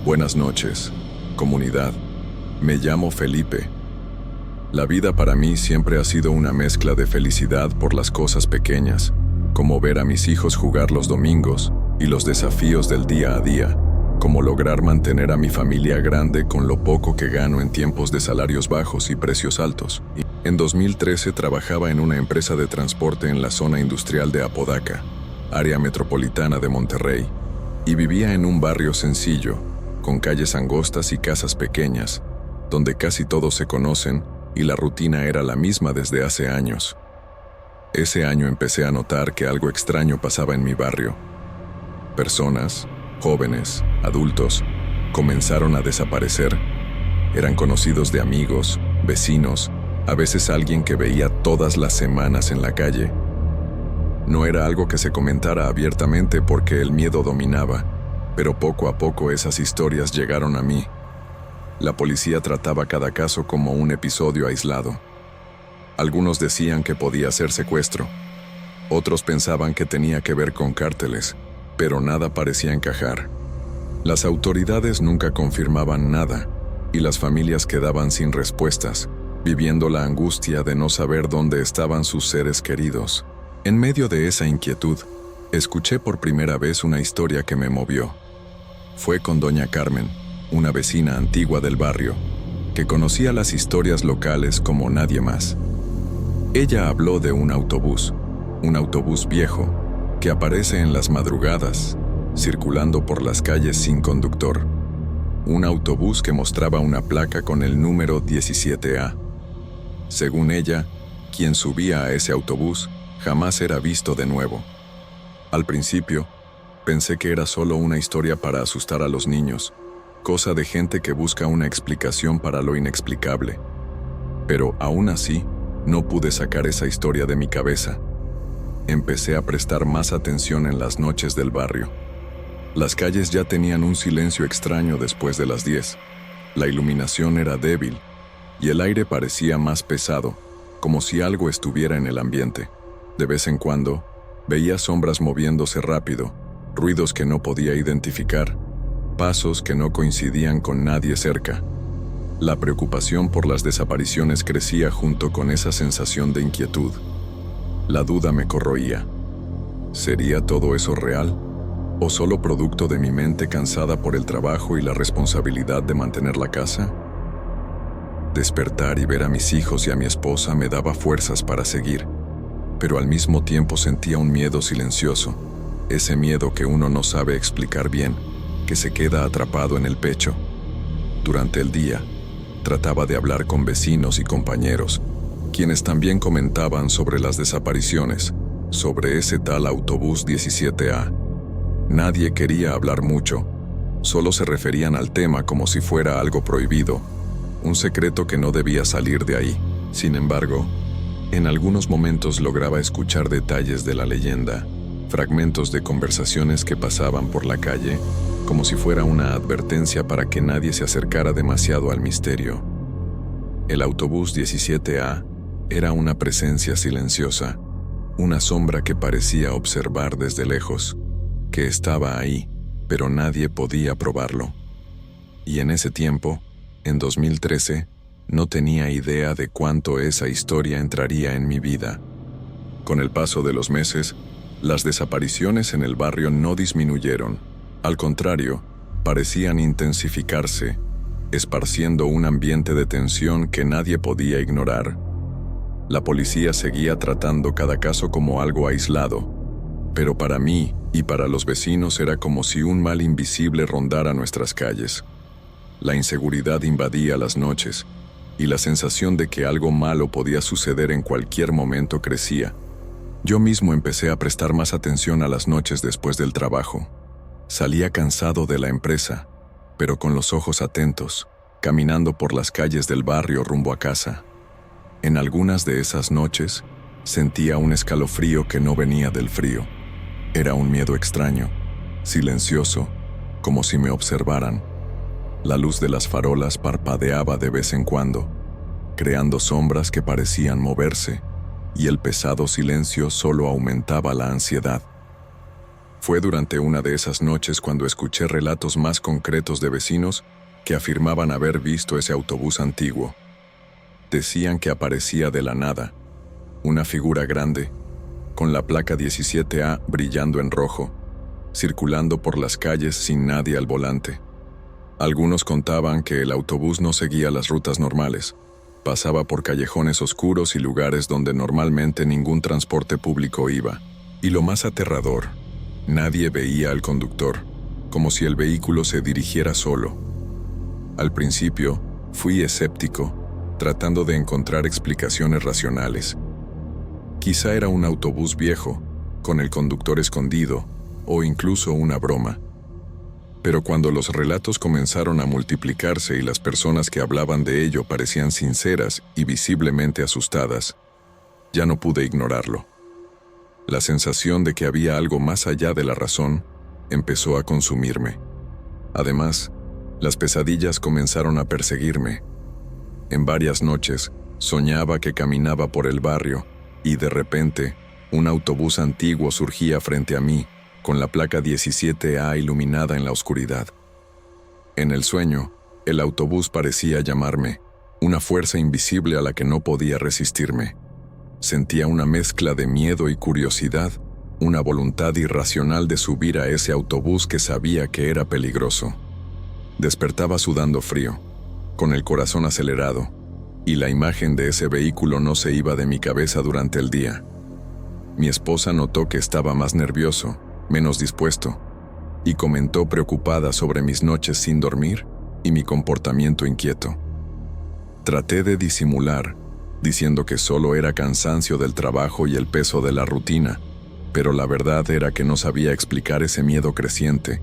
Buenas noches, comunidad. Me llamo Felipe. La vida para mí siempre ha sido una mezcla de felicidad por las cosas pequeñas, como ver a mis hijos jugar los domingos, y los desafíos del día a día, como lograr mantener a mi familia grande con lo poco que gano en tiempos de salarios bajos y precios altos. En 2013 trabajaba en una empresa de transporte en la zona industrial de Apodaca, área metropolitana de Monterrey, y vivía en un barrio sencillo, con calles angostas y casas pequeñas, donde casi todos se conocen y la rutina era la misma desde hace años. Ese año empecé a notar que algo extraño pasaba en mi barrio. Personas, jóvenes, adultos, comenzaron a desaparecer. Eran conocidos de amigos, vecinos, a veces alguien que veía todas las semanas en la calle. No era algo que se comentara abiertamente porque el miedo dominaba, pero poco a poco esas historias llegaron a mí. La policía trataba cada caso como un episodio aislado. Algunos decían que podía ser secuestro. Otros pensaban que tenía que ver con cárteles, pero nada parecía encajar. Las autoridades nunca confirmaban nada, y las familias quedaban sin respuestas, viviendo la angustia de no saber dónde estaban sus seres queridos. En medio de esa inquietud, escuché por primera vez una historia que me movió. Fue con doña Carmen, una vecina antigua del barrio, que conocía las historias locales como nadie más. Ella habló de un autobús viejo, que aparece en las madrugadas, circulando por las calles sin conductor. Un autobús que mostraba una placa con el número 17A. Según ella, quien subía a ese autobús jamás era visto de nuevo. Al principio, pensé que era solo una historia para asustar a los niños, cosa de gente que busca una explicación para lo inexplicable. Pero aún así, no pude sacar esa historia de mi cabeza. Empecé a prestar más atención en las noches del barrio. Las calles ya tenían un silencio extraño después de las 10. La iluminación era débil, y el aire parecía más pesado, como si algo estuviera en el ambiente. De vez en cuando, veía sombras moviéndose rápido, ruidos que no podía identificar, pasos que no coincidían con nadie cerca. La preocupación por las desapariciones crecía junto con esa sensación de inquietud. La duda me corroía. ¿Sería todo eso real? ¿O solo producto de mi mente cansada por el trabajo y la responsabilidad de mantener la casa? Despertar y ver a mis hijos y a mi esposa me daba fuerzas para seguir, pero al mismo tiempo sentía un miedo silencioso, ese miedo que uno no sabe explicar bien, que se queda atrapado en el pecho. Durante el día, trataba de hablar con vecinos y compañeros, quienes también comentaban sobre las desapariciones, sobre ese tal autobús 17A. Nadie quería hablar mucho, solo se referían al tema como si fuera algo prohibido, un secreto que no debía salir de ahí. Sin embargo, en algunos momentos lograba escuchar detalles de la leyenda, fragmentos de conversaciones que pasaban por la calle, como si fuera una advertencia para que nadie se acercara demasiado al misterio. El autobús 17A era una presencia silenciosa, una sombra que parecía observar desde lejos, que estaba ahí, pero nadie podía probarlo. Y en ese tiempo, en 2013, no tenía idea de cuánto esa historia entraría en mi vida. Con el paso de los meses, las desapariciones en el barrio no disminuyeron. Al contrario, parecían intensificarse, esparciendo un ambiente de tensión que nadie podía ignorar. La policía seguía tratando cada caso como algo aislado, pero para mí y para los vecinos era como si un mal invisible rondara nuestras calles. La inseguridad invadía las noches, y la sensación de que algo malo podía suceder en cualquier momento crecía. Yo mismo empecé a prestar más atención a las noches después del trabajo. Salía cansado de la empresa, pero con los ojos atentos, caminando por las calles del barrio rumbo a casa. En algunas de esas noches, sentía un escalofrío que no venía del frío. Era un miedo extraño, silencioso, como si me observaran. La luz de las farolas parpadeaba de vez en cuando, creando sombras que parecían moverse, y el pesado silencio solo aumentaba la ansiedad. Fue durante una de esas noches cuando escuché relatos más concretos de vecinos que afirmaban haber visto ese autobús antiguo. Decían que aparecía de la nada, una figura grande, con la placa 17A brillando en rojo, circulando por las calles sin nadie al volante. Algunos contaban que el autobús no seguía las rutas normales, pasaba por callejones oscuros y lugares donde normalmente ningún transporte público iba. Y lo más aterrador, nadie veía al conductor, como si el vehículo se dirigiera solo. Al principio, fui escéptico, tratando de encontrar explicaciones racionales. Quizá era un autobús viejo, con el conductor escondido, o incluso una broma. Pero cuando los relatos comenzaron a multiplicarse y las personas que hablaban de ello parecían sinceras y visiblemente asustadas, ya no pude ignorarlo. La sensación de que había algo más allá de la razón empezó a consumirme. Además, las pesadillas comenzaron a perseguirme. En varias noches, soñaba que caminaba por el barrio y de repente, un autobús antiguo surgía frente a mí, con la placa 17A iluminada en la oscuridad. En el sueño, el autobús parecía llamarme, una fuerza invisible a la que no podía resistirme. Sentía una mezcla de miedo y curiosidad, una voluntad irracional de subir a ese autobús que sabía que era peligroso. Despertaba sudando frío, con el corazón acelerado, y la imagen de ese vehículo no se iba de mi cabeza durante el día. Mi esposa notó que estaba más nervioso, menos dispuesto, y comentó preocupada sobre mis noches sin dormir y mi comportamiento inquieto. Traté de disimular, diciendo que solo era cansancio del trabajo y el peso de la rutina, pero la verdad era que no sabía explicar ese miedo creciente,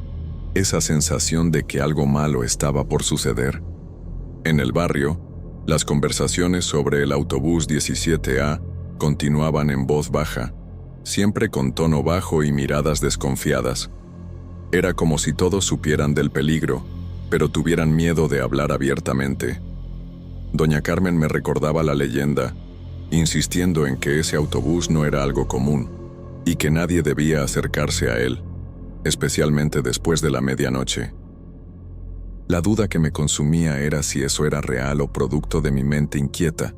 esa sensación de que algo malo estaba por suceder. En el barrio, las conversaciones sobre el autobús 17A continuaban en voz baja, siempre con tono bajo y miradas desconfiadas. Era como si todos supieran del peligro, pero tuvieran miedo de hablar abiertamente. Doña Carmen me recordaba la leyenda, insistiendo en que ese autobús no era algo común y que nadie debía acercarse a él, especialmente después de la medianoche. La duda que me consumía era si eso era real o producto de mi mente inquieta,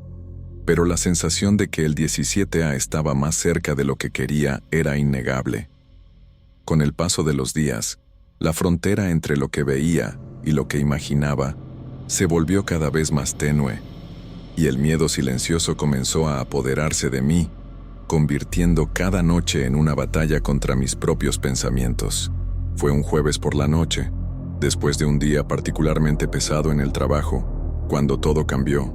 pero la sensación de que el 17A estaba más cerca de lo que quería era innegable. Con el paso de los días, la frontera entre lo que veía y lo que imaginaba se volvió cada vez más tenue, y el miedo silencioso comenzó a apoderarse de mí, convirtiendo cada noche en una batalla contra mis propios pensamientos. Fue un jueves por la noche, después de un día particularmente pesado en el trabajo, cuando todo cambió.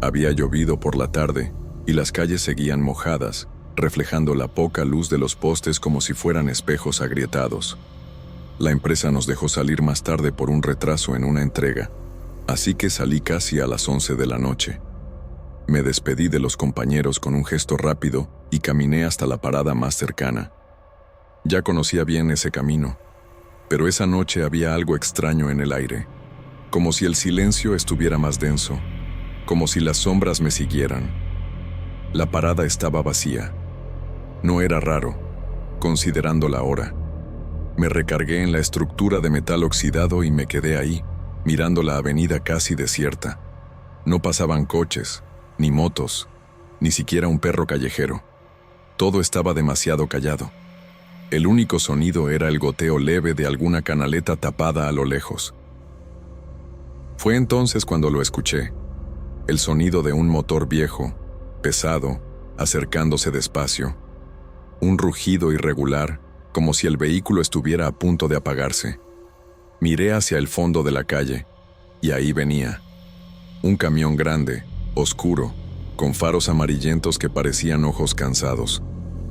Había llovido por la tarde y las calles seguían mojadas, reflejando la poca luz de los postes como si fueran espejos agrietados. La empresa nos dejó salir más tarde por un retraso en una entrega, así que salí casi a las 11 de la noche. Me despedí de los compañeros con un gesto rápido y caminé hasta la parada más cercana. Ya conocía bien ese camino, pero esa noche había algo extraño en el aire, como si el silencio estuviera más denso, como si las sombras me siguieran. La parada estaba vacía. No era raro, considerando la hora. Me recargué en la estructura de metal oxidado y me quedé ahí, mirando la avenida casi desierta. No pasaban coches, ni motos, ni siquiera un perro callejero. Todo estaba demasiado callado. El único sonido era el goteo leve de alguna canaleta tapada a lo lejos. Fue entonces cuando lo escuché. El sonido de un motor viejo, pesado, acercándose despacio. Un rugido irregular, como si el vehículo estuviera a punto de apagarse. Miré hacia el fondo de la calle, y ahí venía. Un camión grande, oscuro, con faros amarillentos que parecían ojos cansados.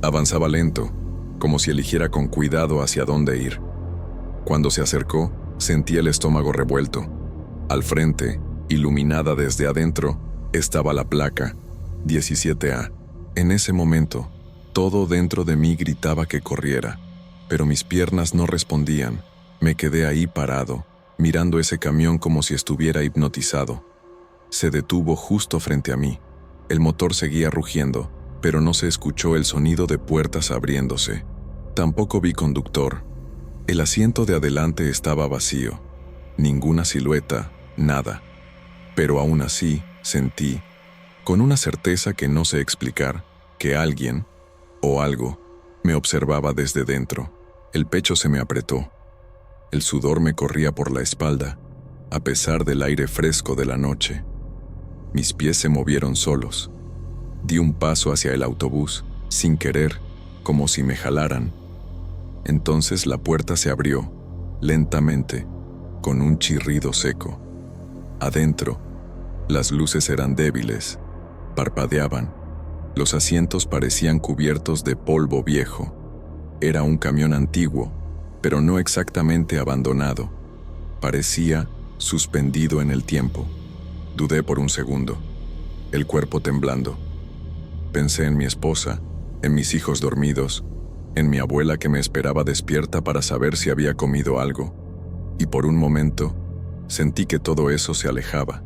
Avanzaba lento, como si eligiera con cuidado hacia dónde ir. Cuando se acercó, sentí el estómago revuelto. Al frente, iluminada desde adentro, estaba la placa, 17A. En ese momento, todo dentro de mí gritaba que corriera, pero mis piernas no respondían. Me quedé ahí parado, mirando ese camión como si estuviera hipnotizado. Se detuvo justo frente a mí. El motor seguía rugiendo, pero no se escuchó el sonido de puertas abriéndose. Tampoco vi conductor. El asiento de adelante estaba vacío. Ninguna silueta, nada. Pero aún así, sentí, con una certeza que no sé explicar, que alguien, o algo, me observaba desde dentro. El pecho se me apretó. El sudor me corría por la espalda, a pesar del aire fresco de la noche. Mis pies se movieron solos. Di un paso hacia el autobús, sin querer, como si me jalaran. Entonces la puerta se abrió, lentamente, con un chirrido seco. Adentro, las luces eran débiles, parpadeaban. Los asientos parecían cubiertos de polvo viejo. Era un camión antiguo, pero no exactamente abandonado. Parecía suspendido en el tiempo. Dudé por un segundo, el cuerpo temblando. Pensé en mi esposa, en mis hijos dormidos, en mi abuela que me esperaba despierta para saber si había comido algo. Y por un momento, sentí que todo eso se alejaba,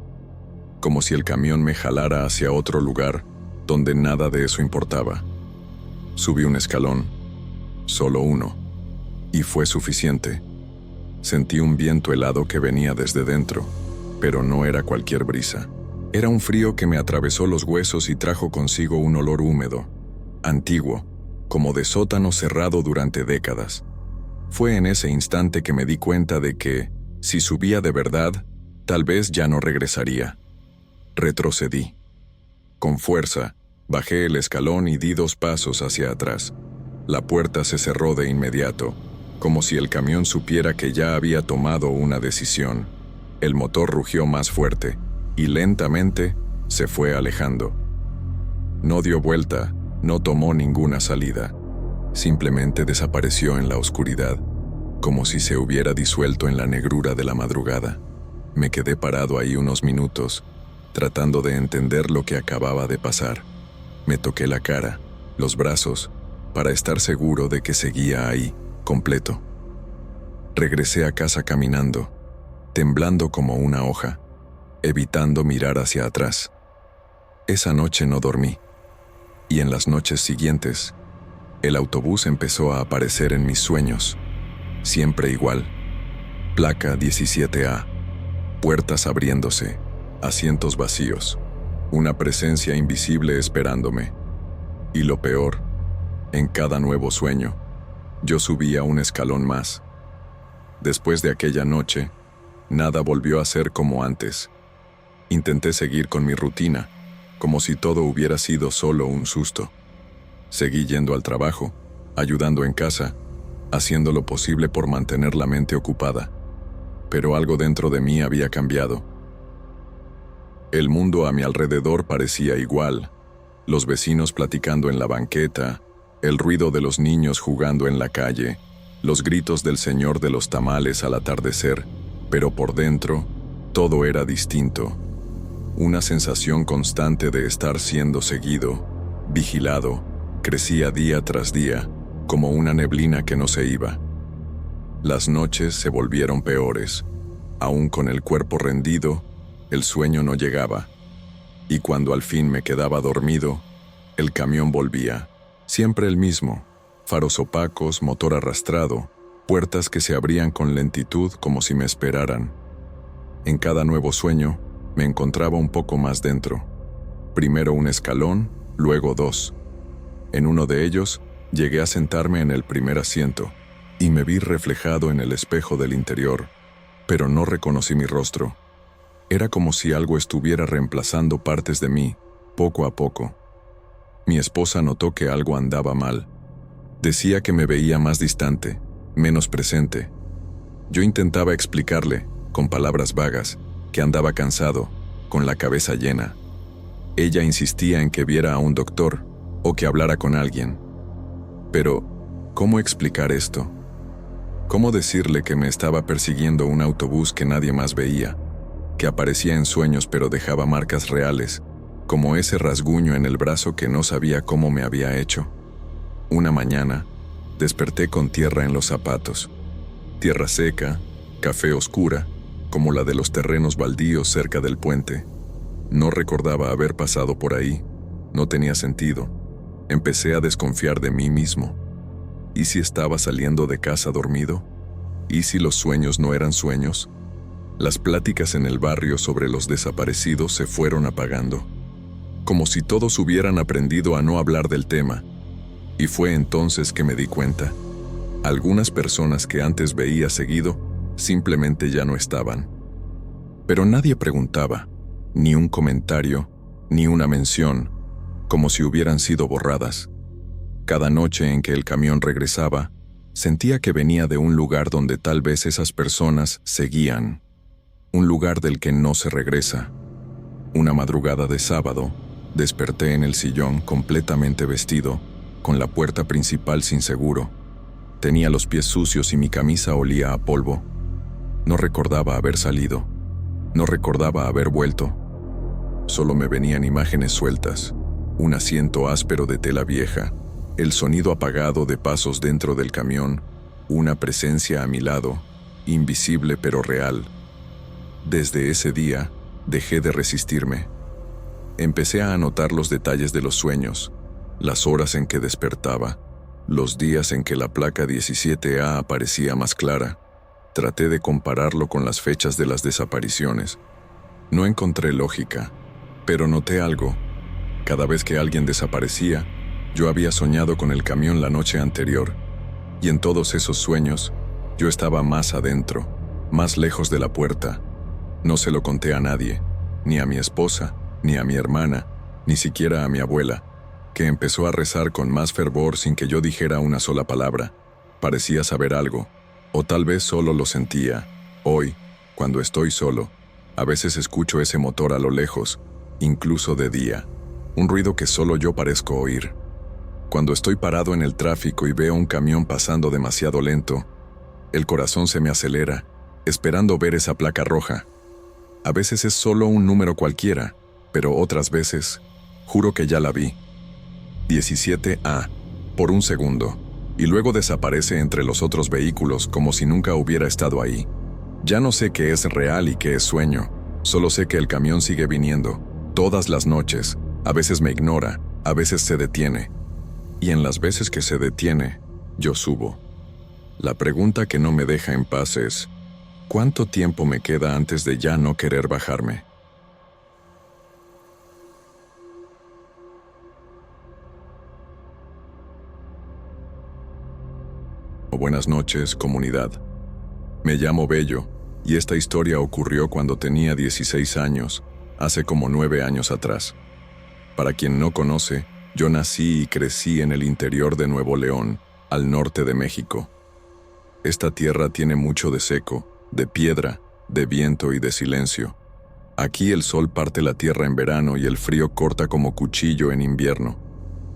como si el camión me jalara hacia otro lugar donde nada de eso importaba. Subí un escalón, solo uno, y fue suficiente. Sentí un viento helado que venía desde dentro, pero no era cualquier brisa. Era un frío que me atravesó los huesos y trajo consigo un olor húmedo, antiguo, como de sótano cerrado durante décadas. Fue en ese instante que me di cuenta de que, si subía de verdad, tal vez ya no regresaría. Retrocedí. Con fuerza, bajé el escalón y di 2 pasos hacia atrás. La puerta se cerró de inmediato, como si el camión supiera que ya había tomado una decisión. El motor rugió más fuerte, y lentamente se fue alejando. No dio vuelta, no tomó ninguna salida. Simplemente desapareció en la oscuridad, como si se hubiera disuelto en la negrura de la madrugada. Me quedé parado ahí unos minutos, tratando de entender lo que acababa de pasar. Me toqué la cara, los brazos, para estar seguro de que seguía ahí, completo. Regresé a casa caminando, temblando como una hoja, evitando mirar hacia atrás. Esa noche no dormí, y en las noches siguientes, el autobús empezó a aparecer en mis sueños, siempre igual. Placa 17A, puertas abriéndose, asientos vacíos, una presencia invisible esperándome. Y lo peor, en cada nuevo sueño, yo subía un escalón más. Después de aquella noche, nada volvió a ser como antes. Intenté seguir con mi rutina, como si todo hubiera sido solo un susto. Seguí yendo al trabajo, ayudando en casa, haciendo lo posible por mantener la mente ocupada. Pero algo dentro de mí había cambiado. El mundo a mi alrededor parecía igual. Los vecinos platicando en la banqueta, el ruido de los niños jugando en la calle, los gritos del señor de los tamales al atardecer, pero por dentro, todo era distinto. Una sensación constante de estar siendo seguido, vigilado, crecía día tras día, como una neblina que no se iba. Las noches se volvieron peores. Aún con el cuerpo rendido, el sueño no llegaba. Y cuando al fin me quedaba dormido, el camión volvía. Siempre el mismo, faros opacos, motor arrastrado, puertas que se abrían con lentitud como si me esperaran. En cada nuevo sueño, me encontraba un poco más dentro. Primero un escalón, luego 2. En uno de ellos, llegué a sentarme en el primer asiento, y me vi reflejado en el espejo del interior, pero no reconocí mi rostro. Era como si algo estuviera reemplazando partes de mí, poco a poco. Mi esposa notó que algo andaba mal. Decía que me veía más distante, menos presente. Yo intentaba explicarle, con palabras vagas, que andaba cansado, con la cabeza llena. Ella insistía en que viera a un doctor o que hablara con alguien. Pero, ¿cómo explicar esto? ¿Cómo decirle que me estaba persiguiendo un autobús que nadie más veía, que aparecía en sueños pero dejaba marcas reales, como ese rasguño en el brazo que no sabía cómo me había hecho? Una mañana, desperté con tierra en los zapatos. Tierra seca, café oscura, como la de los terrenos baldíos cerca del puente. No recordaba haber pasado por ahí. No tenía sentido. Empecé a desconfiar de mí mismo. ¿Y si estaba saliendo de casa dormido? ¿Y si los sueños no eran sueños? Las pláticas en el barrio sobre los desaparecidos se fueron apagando, como si todos hubieran aprendido a no hablar del tema. Y fue entonces que me di cuenta. Algunas personas que antes veía seguido simplemente ya no estaban. Pero nadie preguntaba, ni un comentario, ni una mención, como si hubieran sido borradas. Cada noche en que el camión regresaba, sentía que venía de un lugar donde tal vez esas personas seguían. Un lugar del que no se regresa. Una madrugada de sábado, desperté en el sillón completamente vestido, con la puerta principal sin seguro. Tenía los pies sucios y mi camisa olía a polvo. No recordaba haber salido. No recordaba haber vuelto. Solo me venían imágenes sueltas, un asiento áspero de tela vieja, el sonido apagado de pasos dentro del camión, una presencia a mi lado, invisible pero real. Desde ese día, dejé de resistirme. Empecé a anotar los detalles de los sueños, las horas en que despertaba, los días en que la placa 17A aparecía más clara. Traté de compararlo con las fechas de las desapariciones. No encontré lógica, pero noté algo. Cada vez que alguien desaparecía, yo había soñado con el camión la noche anterior, y en todos esos sueños, yo estaba más adentro, más lejos de la puerta. No se lo conté a nadie, ni a mi esposa, ni a mi hermana, ni siquiera a mi abuela, que empezó a rezar con más fervor sin que yo dijera una sola palabra. Parecía saber algo, o tal vez solo lo sentía. Hoy, cuando estoy solo, a veces escucho ese motor a lo lejos, incluso de día, un ruido que solo yo parezco oír. Cuando estoy parado en el tráfico y veo un camión pasando demasiado lento, el corazón se me acelera, esperando ver esa placa roja. A veces es solo un número cualquiera, pero otras veces, juro que ya la vi. 17A, por un segundo, y luego desaparece entre los otros vehículos como si nunca hubiera estado ahí. Ya no sé qué es real y qué es sueño, solo sé que el camión sigue viniendo, todas las noches, a veces me ignora, a veces se detiene. Y en las veces que se detiene, yo subo. La pregunta que no me deja en paz es, ¿cuánto tiempo me queda antes de ya no querer bajarme? Buenas noches, comunidad. Me llamo Bello, y esta historia ocurrió cuando tenía 16 años, hace como 9 años atrás. Para quien no conoce, yo nací y crecí en el interior de Nuevo León, al norte de México. Esta tierra tiene mucho de seco, de piedra, de viento y de silencio. Aquí el sol parte la tierra en verano y el frío corta como cuchillo en invierno.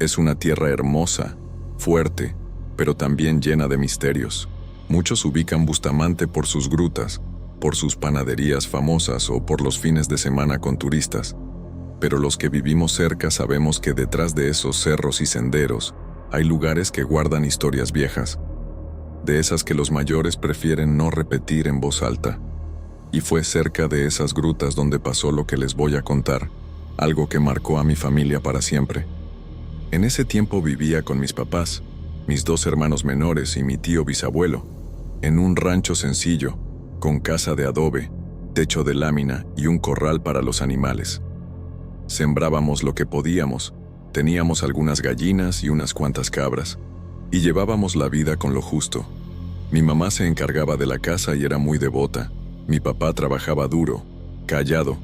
Es una tierra hermosa, fuerte, pero también llena de misterios. Muchos ubican Bustamante por sus grutas, por sus panaderías famosas o por los fines de semana con turistas. Pero los que vivimos cerca sabemos que detrás de esos cerros y senderos hay lugares que guardan historias viejas, de esas que los mayores prefieren no repetir en voz alta. Y fue cerca de esas grutas donde pasó lo que les voy a contar, algo que marcó a mi familia para siempre. En ese tiempo vivía con mis papás, mis 2 hermanos menores y mi tío bisabuelo, en un rancho sencillo, con casa de adobe, techo de lámina y un corral para los animales. Sembrábamos lo que podíamos, teníamos algunas gallinas y unas cuantas cabras, y llevábamos la vida con lo justo. Mi mamá se encargaba de la casa y era muy devota. Mi papá trabajaba duro, callado,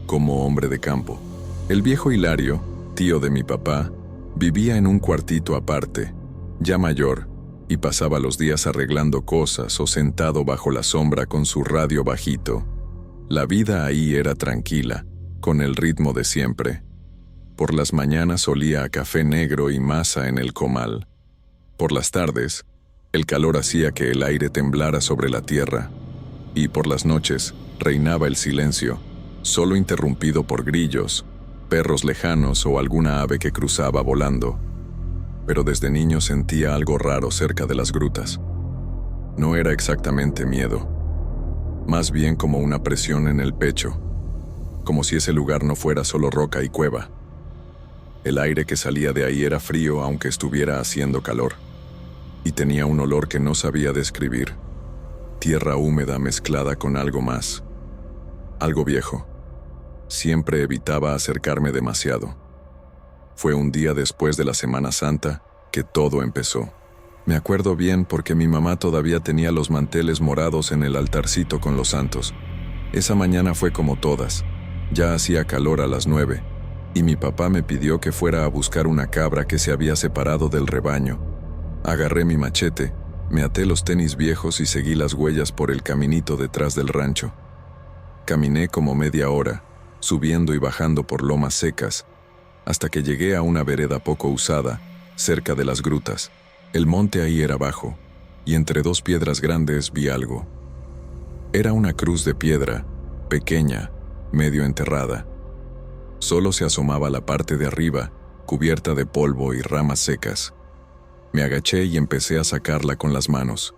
como hombre de campo. El viejo Hilario, tío de mi papá, vivía en un cuartito aparte, ya mayor, y pasaba los días arreglando cosas o sentado bajo la sombra con su radio bajito. La vida ahí era tranquila, con el ritmo de siempre. Por las mañanas olía a café negro y masa en el comal. Por las tardes, el calor hacía que el aire temblara sobre la tierra. Y por las noches, reinaba el silencio, solo interrumpido por grillos, perros lejanos o alguna ave que cruzaba volando. Pero desde niño sentía algo raro cerca de las grutas. No era exactamente miedo, más bien como una presión en el pecho, como si ese lugar no fuera solo roca y cueva. El aire que salía de ahí era frío aunque estuviera haciendo calor. y tenía un olor que no sabía describir. Tierra húmeda mezclada con algo más. Algo viejo. Siempre evitaba acercarme demasiado. Fue un día después de la Semana Santa que todo empezó. Me acuerdo bien porque mi mamá todavía tenía los manteles morados en el altarcito con los santos. Esa mañana fue como todas. Ya hacía calor a las 9, y mi papá me pidió que fuera a buscar una cabra que se había separado del rebaño. Agarré mi machete, me até los tenis viejos y seguí las huellas por el caminito detrás del rancho. Caminé como media hora, subiendo y bajando por lomas secas, hasta que llegué a una vereda poco usada, cerca de las grutas. El monte ahí era bajo, y entre dos piedras grandes vi algo. Era una cruz de piedra, pequeña, medio enterrada. Solo se asomaba la parte de arriba, cubierta de polvo y ramas secas. Me agaché y empecé a sacarla con las manos.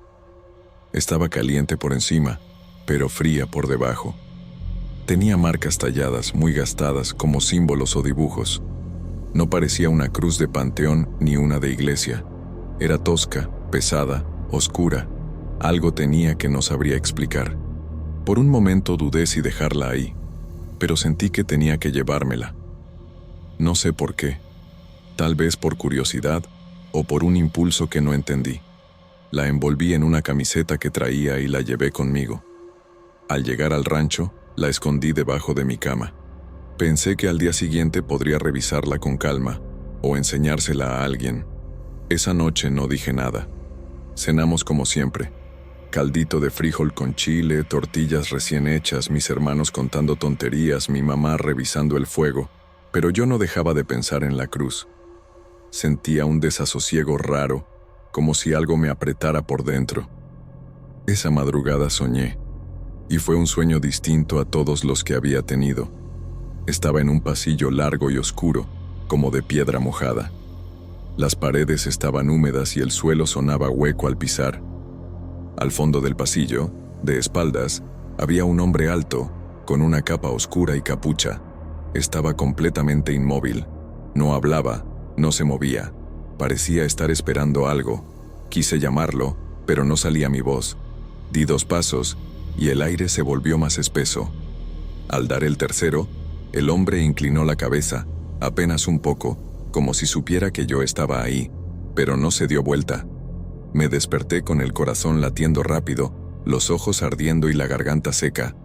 Estaba caliente por encima, pero fría por debajo. Tenía marcas talladas, muy gastadas, como símbolos o dibujos. No parecía una cruz de panteón ni una de iglesia. Era tosca, pesada, oscura. Algo tenía que no sabría explicar. Por un momento dudé si dejarla ahí, pero sentí que tenía que llevármela. No sé por qué. Tal vez por curiosidad o por un impulso que no entendí. La envolví en una camiseta que traía y la llevé conmigo. Al llegar al rancho, la escondí debajo de mi cama. Pensé que al día siguiente podría revisarla con calma o enseñársela a alguien. Esa noche no dije nada. Cenamos como siempre. Caldito de frijol con chile, tortillas recién hechas, mis hermanos contando tonterías, mi mamá revisando el fuego, pero yo no dejaba de pensar en la cruz. Sentía un desasosiego raro, como si algo me apretara por dentro. Esa madrugada soñé, y fue un sueño distinto a todos los que había tenido. Estaba en un pasillo largo y oscuro, como de piedra mojada. Las paredes estaban húmedas y el suelo sonaba hueco al pisar. Al fondo del pasillo, de espaldas, había un hombre alto, con una capa oscura y capucha. Estaba completamente inmóvil. No hablaba, no se movía. Parecía estar esperando algo. Quise llamarlo, pero no salía mi voz. Di 2 pasos, y el aire se volvió más espeso. Al dar el tercero, el hombre inclinó la cabeza, apenas un poco, como si supiera que yo estaba ahí, pero no se dio vuelta. Me desperté con el corazón latiendo rápido, los ojos ardiendo y la garganta seca.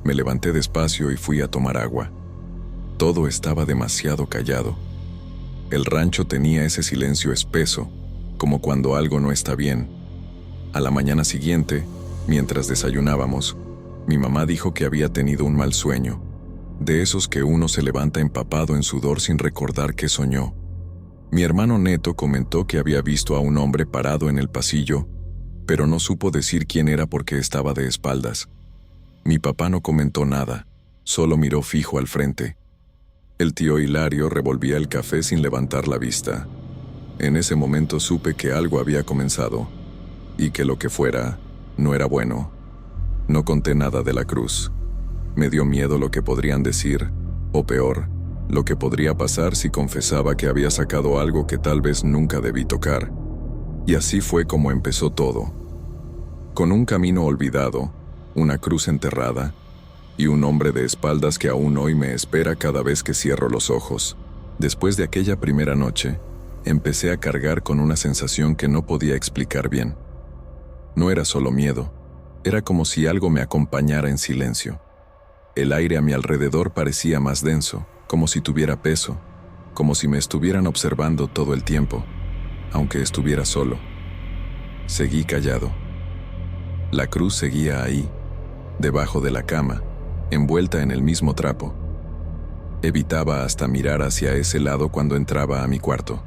Me levanté despacio y fui a tomar agua. Todo estaba demasiado callado. El rancho tenía ese silencio espeso, como cuando algo no está bien. A la mañana siguiente, mientras desayunábamos, mi mamá dijo que había tenido un mal sueño, de esos que uno se levanta empapado en sudor sin recordar qué soñó. Mi hermano Neto comentó que había visto a un hombre parado en el pasillo, pero no supo decir quién era porque estaba de espaldas. Mi papá no comentó nada, solo miró fijo al frente. El tío Hilario revolvía el café sin levantar la vista. En ese momento supe que algo había comenzado, y que lo que fuera, no era bueno. No conté nada de la cruz. Me dio miedo lo que podrían decir, o peor, lo que podría pasar si confesaba que había sacado algo que tal vez nunca debí tocar. Y así fue como empezó todo. Con un camino olvidado, una cruz enterrada, y un hombre de espaldas que aún hoy me espera cada vez que cierro los ojos. Después de aquella primera noche, empecé a cargar con una sensación que no podía explicar bien. No era solo miedo, era como si algo me acompañara en silencio. El aire a mi alrededor parecía más denso, como si tuviera peso, como si me estuvieran observando todo el tiempo, aunque estuviera solo. Seguí callado. La cruz seguía ahí, debajo de la cama, envuelta en el mismo trapo. Evitaba hasta mirar hacia ese lado cuando entraba a mi cuarto.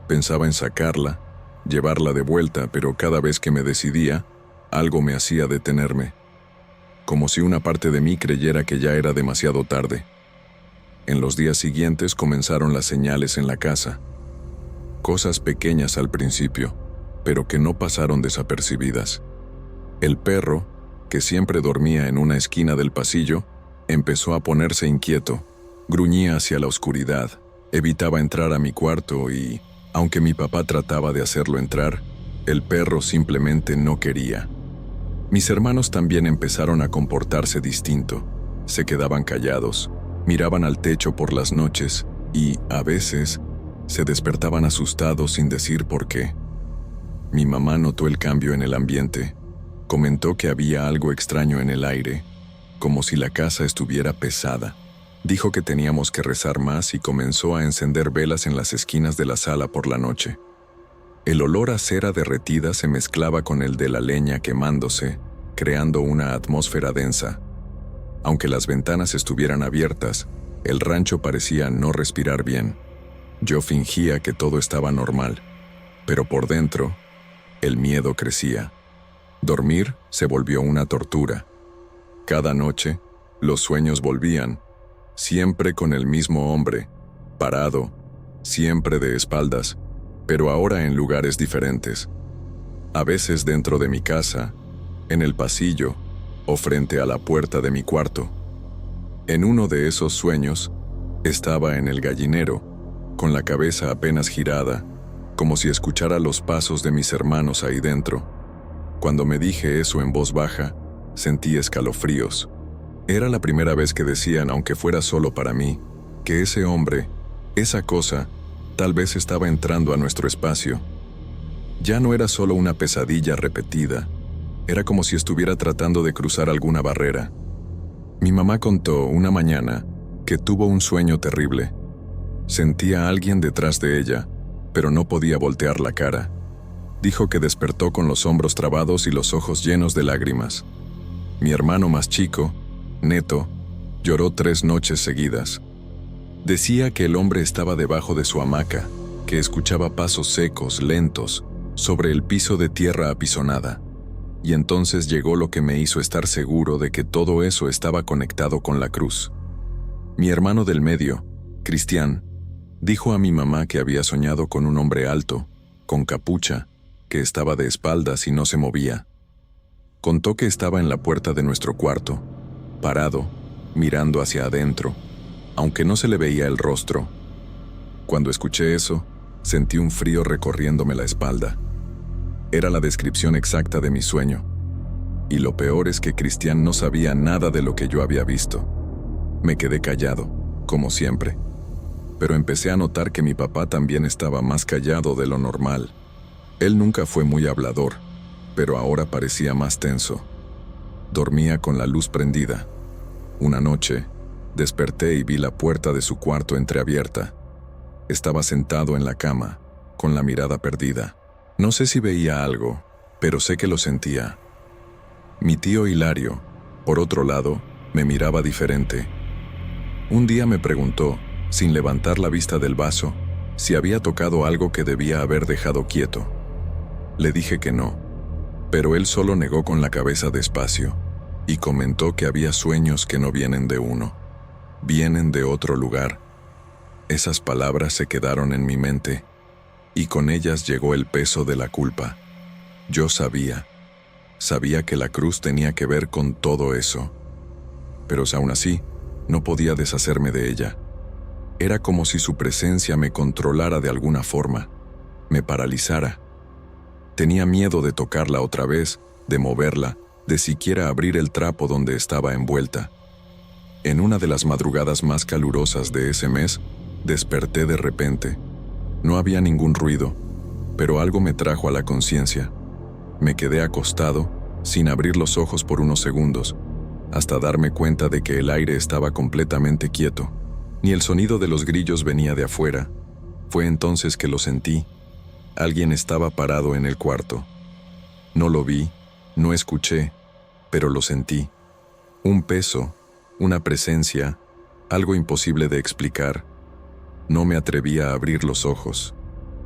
Pensaba en sacarla, llevarla de vuelta, pero cada vez que me decidía, algo me hacía detenerme, como si una parte de mí creyera que ya era demasiado tarde. En los días siguientes comenzaron las señales en la casa. Cosas pequeñas al principio, pero que no pasaron desapercibidas. El perro, que siempre dormía en una esquina del pasillo, empezó a ponerse inquieto. Gruñía hacia la oscuridad, evitaba entrar a mi cuarto y, Aunque mi papá trataba de hacerlo entrar, el perro simplemente no quería. Mis hermanos también empezaron a comportarse distinto. Se quedaban callados, miraban al techo por las noches y, a veces, se despertaban asustados sin decir por qué. Mi mamá notó el cambio en el ambiente. Comentó que había algo extraño en el aire, como si la casa estuviera pesada. Dijo que teníamos que rezar más y comenzó a encender velas en las esquinas de la sala por la noche. El olor a cera derretida se mezclaba con el de la leña quemándose, creando una atmósfera densa. Aunque las ventanas estuvieran abiertas, el rancho parecía no respirar bien. Yo fingía que todo estaba normal, pero por dentro, el miedo crecía. Dormir se volvió una tortura. Cada noche, los sueños volvían, siempre con el mismo hombre, parado, siempre de espaldas, pero ahora en lugares diferentes. A veces dentro de mi casa, en el pasillo o frente a la puerta de mi cuarto. En uno de esos sueños, estaba en el gallinero, con la cabeza apenas girada, como si escuchara los pasos de mis hermanos ahí dentro. Cuando me dije eso en voz baja, sentí escalofríos. Era la primera vez que decían, aunque fuera solo para mí, que ese hombre, esa cosa, tal vez estaba entrando a nuestro espacio. Ya no era solo una pesadilla repetida, era como si estuviera tratando de cruzar alguna barrera. Mi mamá contó una mañana que tuvo un sueño terrible. Sentía a alguien detrás de ella, pero no podía voltear la cara. Dijo que despertó con los hombros trabados y los ojos llenos de lágrimas. Mi hermano más chico, Neto, lloró 3 noches seguidas. Decía que el hombre estaba debajo de su hamaca, que escuchaba pasos secos, lentos, sobre el piso de tierra apisonada. Y entonces llegó lo que me hizo estar seguro de que todo eso estaba conectado con la cruz. Mi hermano del medio, Cristian, dijo a mi mamá que había soñado con un hombre alto, con capucha, que estaba de espaldas y no se movía. Contó que estaba en la puerta de nuestro cuarto, parado, mirando hacia adentro, aunque no se le veía el rostro. Cuando escuché eso, sentí un frío recorriéndome la espalda. Era la descripción exacta de mi sueño. Y lo peor es que Cristian no sabía nada de lo que yo había visto. Me quedé callado, como siempre. Pero empecé a notar que mi papá también estaba más callado de lo normal. Él nunca fue muy hablador, pero ahora parecía más tenso. Dormía con la luz prendida. Una noche, desperté y vi la puerta de su cuarto entreabierta. Estaba sentado en la cama, con la mirada perdida. No sé si veía algo, pero sé que lo sentía. Mi tío Hilario, por otro lado, me miraba diferente. Un día me preguntó, sin levantar la vista del vaso, si había tocado algo que debía haber dejado quieto. Le dije que no, pero él solo negó con la cabeza despacio, y comentó que había sueños que no vienen de uno, vienen de otro lugar. Esas palabras se quedaron en mi mente, y con ellas llegó el peso de la culpa. Yo sabía que la cruz tenía que ver con todo eso, pero aún así, no podía deshacerme de ella. Era como si su presencia me controlara de alguna forma, me paralizara. Tenía miedo de tocarla otra vez, de moverla, de siquiera abrir el trapo donde estaba envuelta. En una de las madrugadas más calurosas de ese mes, desperté de repente. No había ningún ruido, pero algo me trajo a la conciencia. Me quedé acostado, sin abrir los ojos por unos segundos, hasta darme cuenta de que el aire estaba completamente quieto. Ni el sonido de los grillos venía de afuera. Fue entonces que lo sentí. Alguien estaba parado en el cuarto. No lo vi, no escuché, pero lo sentí. Un peso, una presencia, algo imposible de explicar. No me atrevía a abrir los ojos.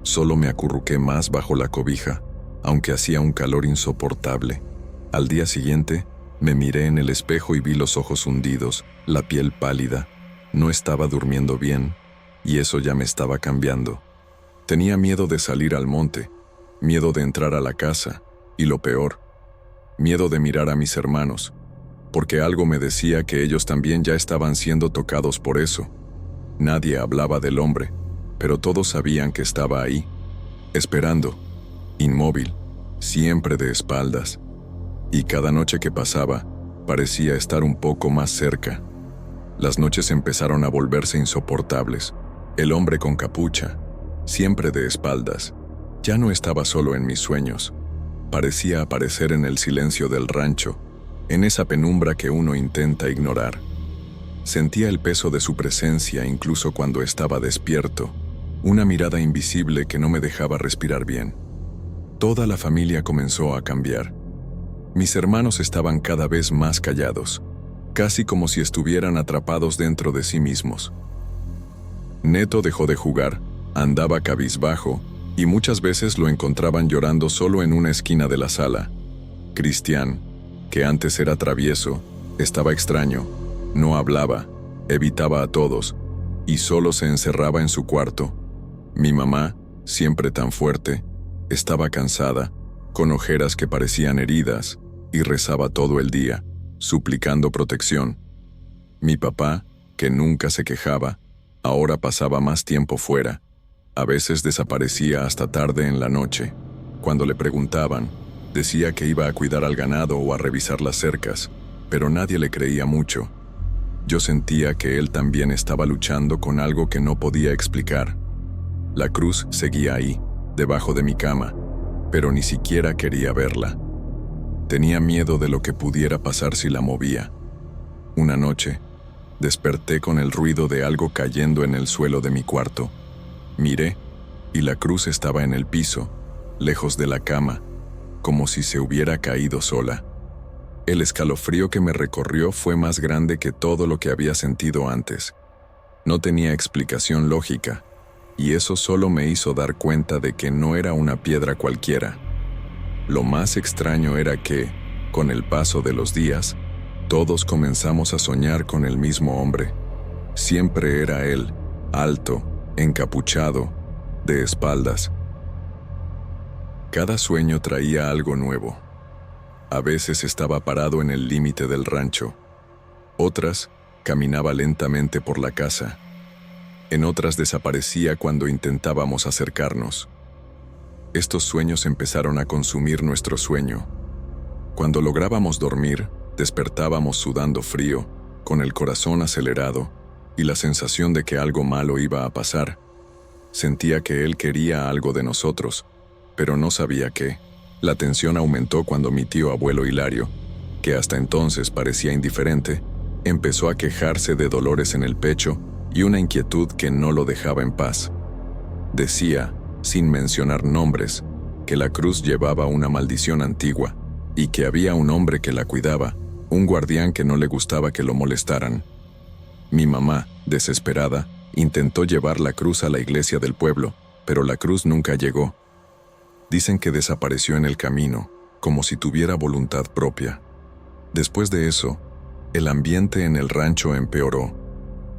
Solo me acurruqué más bajo la cobija, aunque hacía un calor insoportable. Al día siguiente, me miré en el espejo y vi los ojos hundidos, la piel pálida. No estaba durmiendo bien, y eso ya me estaba cambiando. Tenía miedo de salir al monte, miedo de entrar a la casa, y lo peor, miedo de mirar a mis hermanos, porque algo me decía que ellos también ya estaban siendo tocados por eso. Nadie hablaba del hombre, pero todos sabían que estaba ahí, esperando, inmóvil, siempre de espaldas. Y cada noche que pasaba, parecía estar un poco más cerca. Las noches empezaron a volverse insoportables. El hombre con capucha, siempre de espaldas, ya no estaba solo en mis sueños. Parecía aparecer en el silencio del rancho, en esa penumbra que uno intenta ignorar. Sentía el peso de su presencia incluso cuando estaba despierto, una mirada invisible que no me dejaba respirar bien. Toda la familia comenzó a cambiar. Mis hermanos estaban cada vez más callados, casi como si estuvieran atrapados dentro de sí mismos. Neto dejó de jugar, andaba cabizbajo, y muchas veces lo encontraban llorando solo en una esquina de la sala. Cristian, que antes era travieso, estaba extraño, no hablaba, evitaba a todos, y solo se encerraba en su cuarto. Mi mamá, siempre tan fuerte, estaba cansada, con ojeras que parecían heridas, y rezaba todo el día, suplicando protección. Mi papá, que nunca se quejaba, ahora pasaba más tiempo fuera. A veces desaparecía hasta tarde en la noche. Cuando le preguntaban, decía que iba a cuidar al ganado o a revisar las cercas, pero nadie le creía mucho. Yo sentía que él también estaba luchando con algo que no podía explicar. La cruz seguía ahí, debajo de mi cama, pero ni siquiera quería verla. Tenía miedo de lo que pudiera pasar si la movía. Una noche, desperté con el ruido de algo cayendo en el suelo de mi cuarto. Miré, y la cruz estaba en el piso, lejos de la cama, como si se hubiera caído sola. El escalofrío que me recorrió fue más grande que todo lo que había sentido antes. No tenía explicación lógica, y eso solo me hizo dar cuenta de que no era una piedra cualquiera. Lo más extraño era que, con el paso de los días, todos comenzamos a soñar con el mismo hombre. Siempre era él, alto, encapuchado, de espaldas. Cada sueño traía algo nuevo. A veces estaba parado en el límite del rancho. Otras, caminaba lentamente por la casa. En otras desaparecía cuando intentábamos acercarnos. Estos sueños empezaron a consumir nuestro sueño. Cuando lográbamos dormir, despertábamos sudando frío, con el corazón acelerado, y la sensación de que algo malo iba a pasar. Sentía que él quería algo de nosotros, pero no sabía qué. La tensión aumentó cuando mi tío abuelo Hilario, que hasta entonces parecía indiferente, empezó a quejarse de dolores en el pecho y una inquietud que no lo dejaba en paz. Decía, sin mencionar nombres, que la cruz llevaba una maldición antigua y que había un hombre que la cuidaba, un guardián que no le gustaba que lo molestaran. Mi mamá, desesperada, intentó llevar la cruz a la iglesia del pueblo, pero la cruz nunca llegó. Dicen que desapareció en el camino, como si tuviera voluntad propia. Después de eso, el ambiente en el rancho empeoró.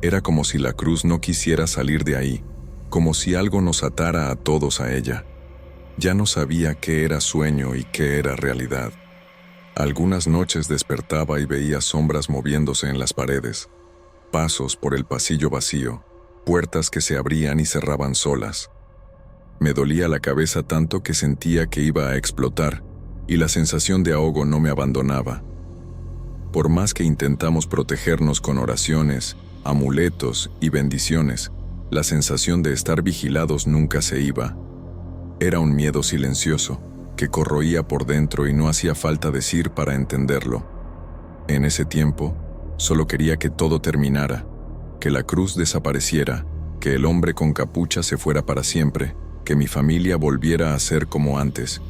Era como si la cruz no quisiera salir de ahí, como si algo nos atara a todos a ella. Ya no sabía qué era sueño y qué era realidad. Algunas noches despertaba y veía sombras moviéndose en las paredes, pasos por el pasillo vacío, puertas que se abrían y cerraban solas. Me dolía la cabeza tanto que sentía que iba a explotar, y la sensación de ahogo no me abandonaba. Por más que intentamos protegernos con oraciones, amuletos y bendiciones, la sensación de estar vigilados nunca se iba. Era un miedo silencioso, que corroía por dentro y no hacía falta decir para entenderlo. En ese tiempo, solo quería que todo terminara, que la cruz desapareciera, que el hombre con capucha se fuera para siempre, que mi familia volviera a ser como antes.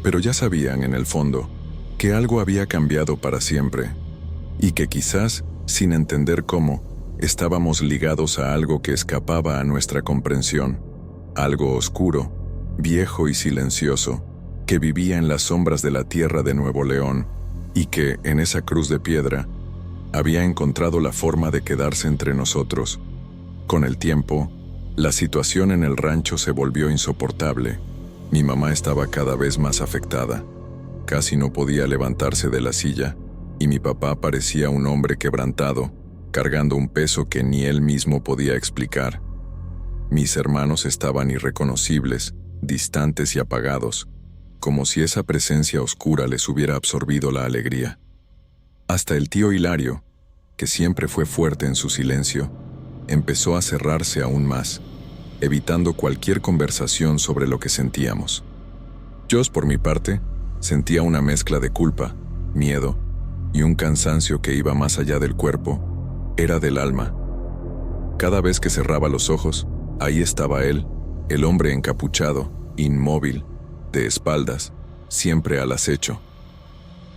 Pero ya sabían en el fondo que algo había cambiado para siempre, y que quizás, sin entender cómo, estábamos ligados a algo que escapaba a nuestra comprensión, algo oscuro, viejo y silencioso, que vivía en las sombras de la tierra de Nuevo León, y que, en esa cruz de piedra, había encontrado la forma de quedarse entre nosotros. Con el tiempo, la situación en el rancho se volvió insoportable. Mi mamá estaba cada vez más afectada. Casi no podía levantarse de la silla, y mi papá parecía un hombre quebrantado, cargando un peso que ni él mismo podía explicar. Mis hermanos estaban irreconocibles, distantes y apagados, como si esa presencia oscura les hubiera absorbido la alegría. Hasta el tío Hilario, que siempre fue fuerte en su silencio, empezó a cerrarse aún más, evitando cualquier conversación sobre lo que sentíamos. Yo, por mi parte, sentía una mezcla de culpa, miedo y un cansancio que iba más allá del cuerpo, era del alma. Cada vez que cerraba los ojos, ahí estaba él, el hombre encapuchado, inmóvil, de espaldas, siempre al acecho.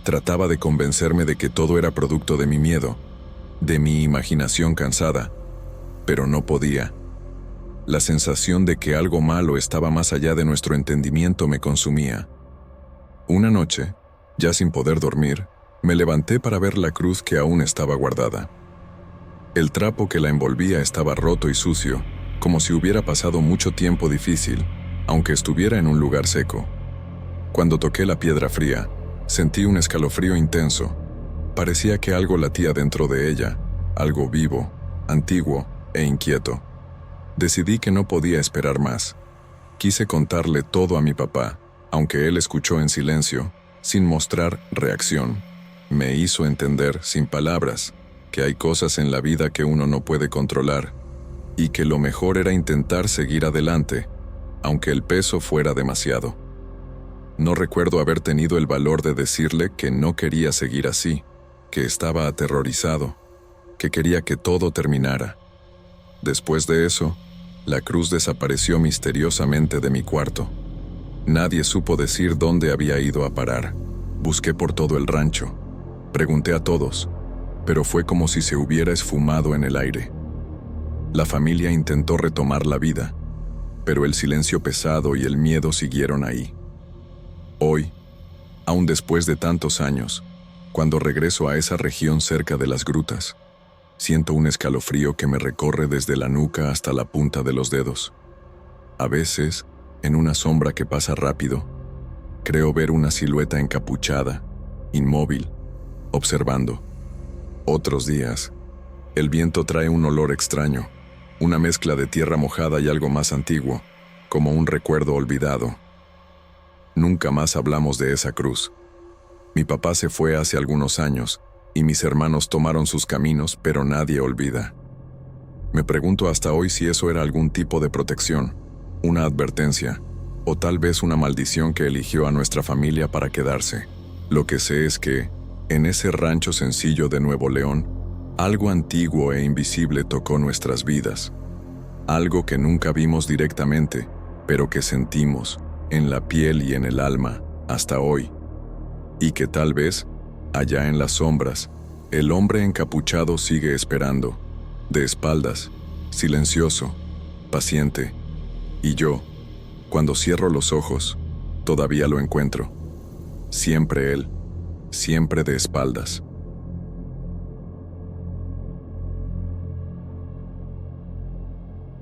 Trataba de convencerme de que todo era producto de mi miedo, de mi imaginación cansada, pero no podía. La sensación de que algo malo estaba más allá de nuestro entendimiento me consumía. Una noche, ya sin poder dormir, me levanté para ver la cruz que aún estaba guardada. El trapo que la envolvía estaba roto y sucio, como si hubiera pasado mucho tiempo difícil, aunque estuviera en un lugar seco. Cuando toqué la piedra fría, sentí un escalofrío intenso. Parecía que algo latía dentro de ella, algo vivo, antiguo e inquieto. Decidí que no podía esperar más. Quise contarle todo a mi papá, aunque él escuchó en silencio, sin mostrar reacción. Me hizo entender, sin palabras, que hay cosas en la vida que uno no puede controlar, y que lo mejor era intentar seguir adelante, aunque el peso fuera demasiado. No recuerdo haber tenido el valor de decirle que no quería seguir así, que estaba aterrorizado, que quería que todo terminara. Después de eso, la cruz desapareció misteriosamente de mi cuarto. Nadie supo decir dónde había ido a parar. Busqué por todo el rancho. Pregunté a todos, pero fue como si se hubiera esfumado en el aire. La familia intentó retomar la vida, pero el silencio pesado y el miedo siguieron ahí. Hoy, aún después de tantos años, cuando regreso a esa región cerca de las grutas, siento un escalofrío que me recorre desde la nuca hasta la punta de los dedos. A veces, en una sombra que pasa rápido, creo ver una silueta encapuchada, inmóvil, observando. Otros días, el viento trae un olor extraño, una mezcla de tierra mojada y algo más antiguo, como un recuerdo olvidado. Nunca más hablamos de esa cruz. Mi papá se fue hace algunos años, y mis hermanos tomaron sus caminos, pero nadie olvida. Me pregunto hasta hoy si eso era algún tipo de protección, una advertencia, o tal vez una maldición que eligió a nuestra familia para quedarse. Lo que sé es que, en ese rancho sencillo de Nuevo León, algo antiguo e invisible tocó nuestras vidas. Algo que nunca vimos directamente, pero que sentimos, en la piel y en el alma, hasta hoy. Y que tal vez, allá en las sombras, el hombre encapuchado sigue esperando, de espaldas, silencioso, paciente. Y yo, cuando cierro los ojos, todavía lo encuentro. Siempre él, siempre de espaldas.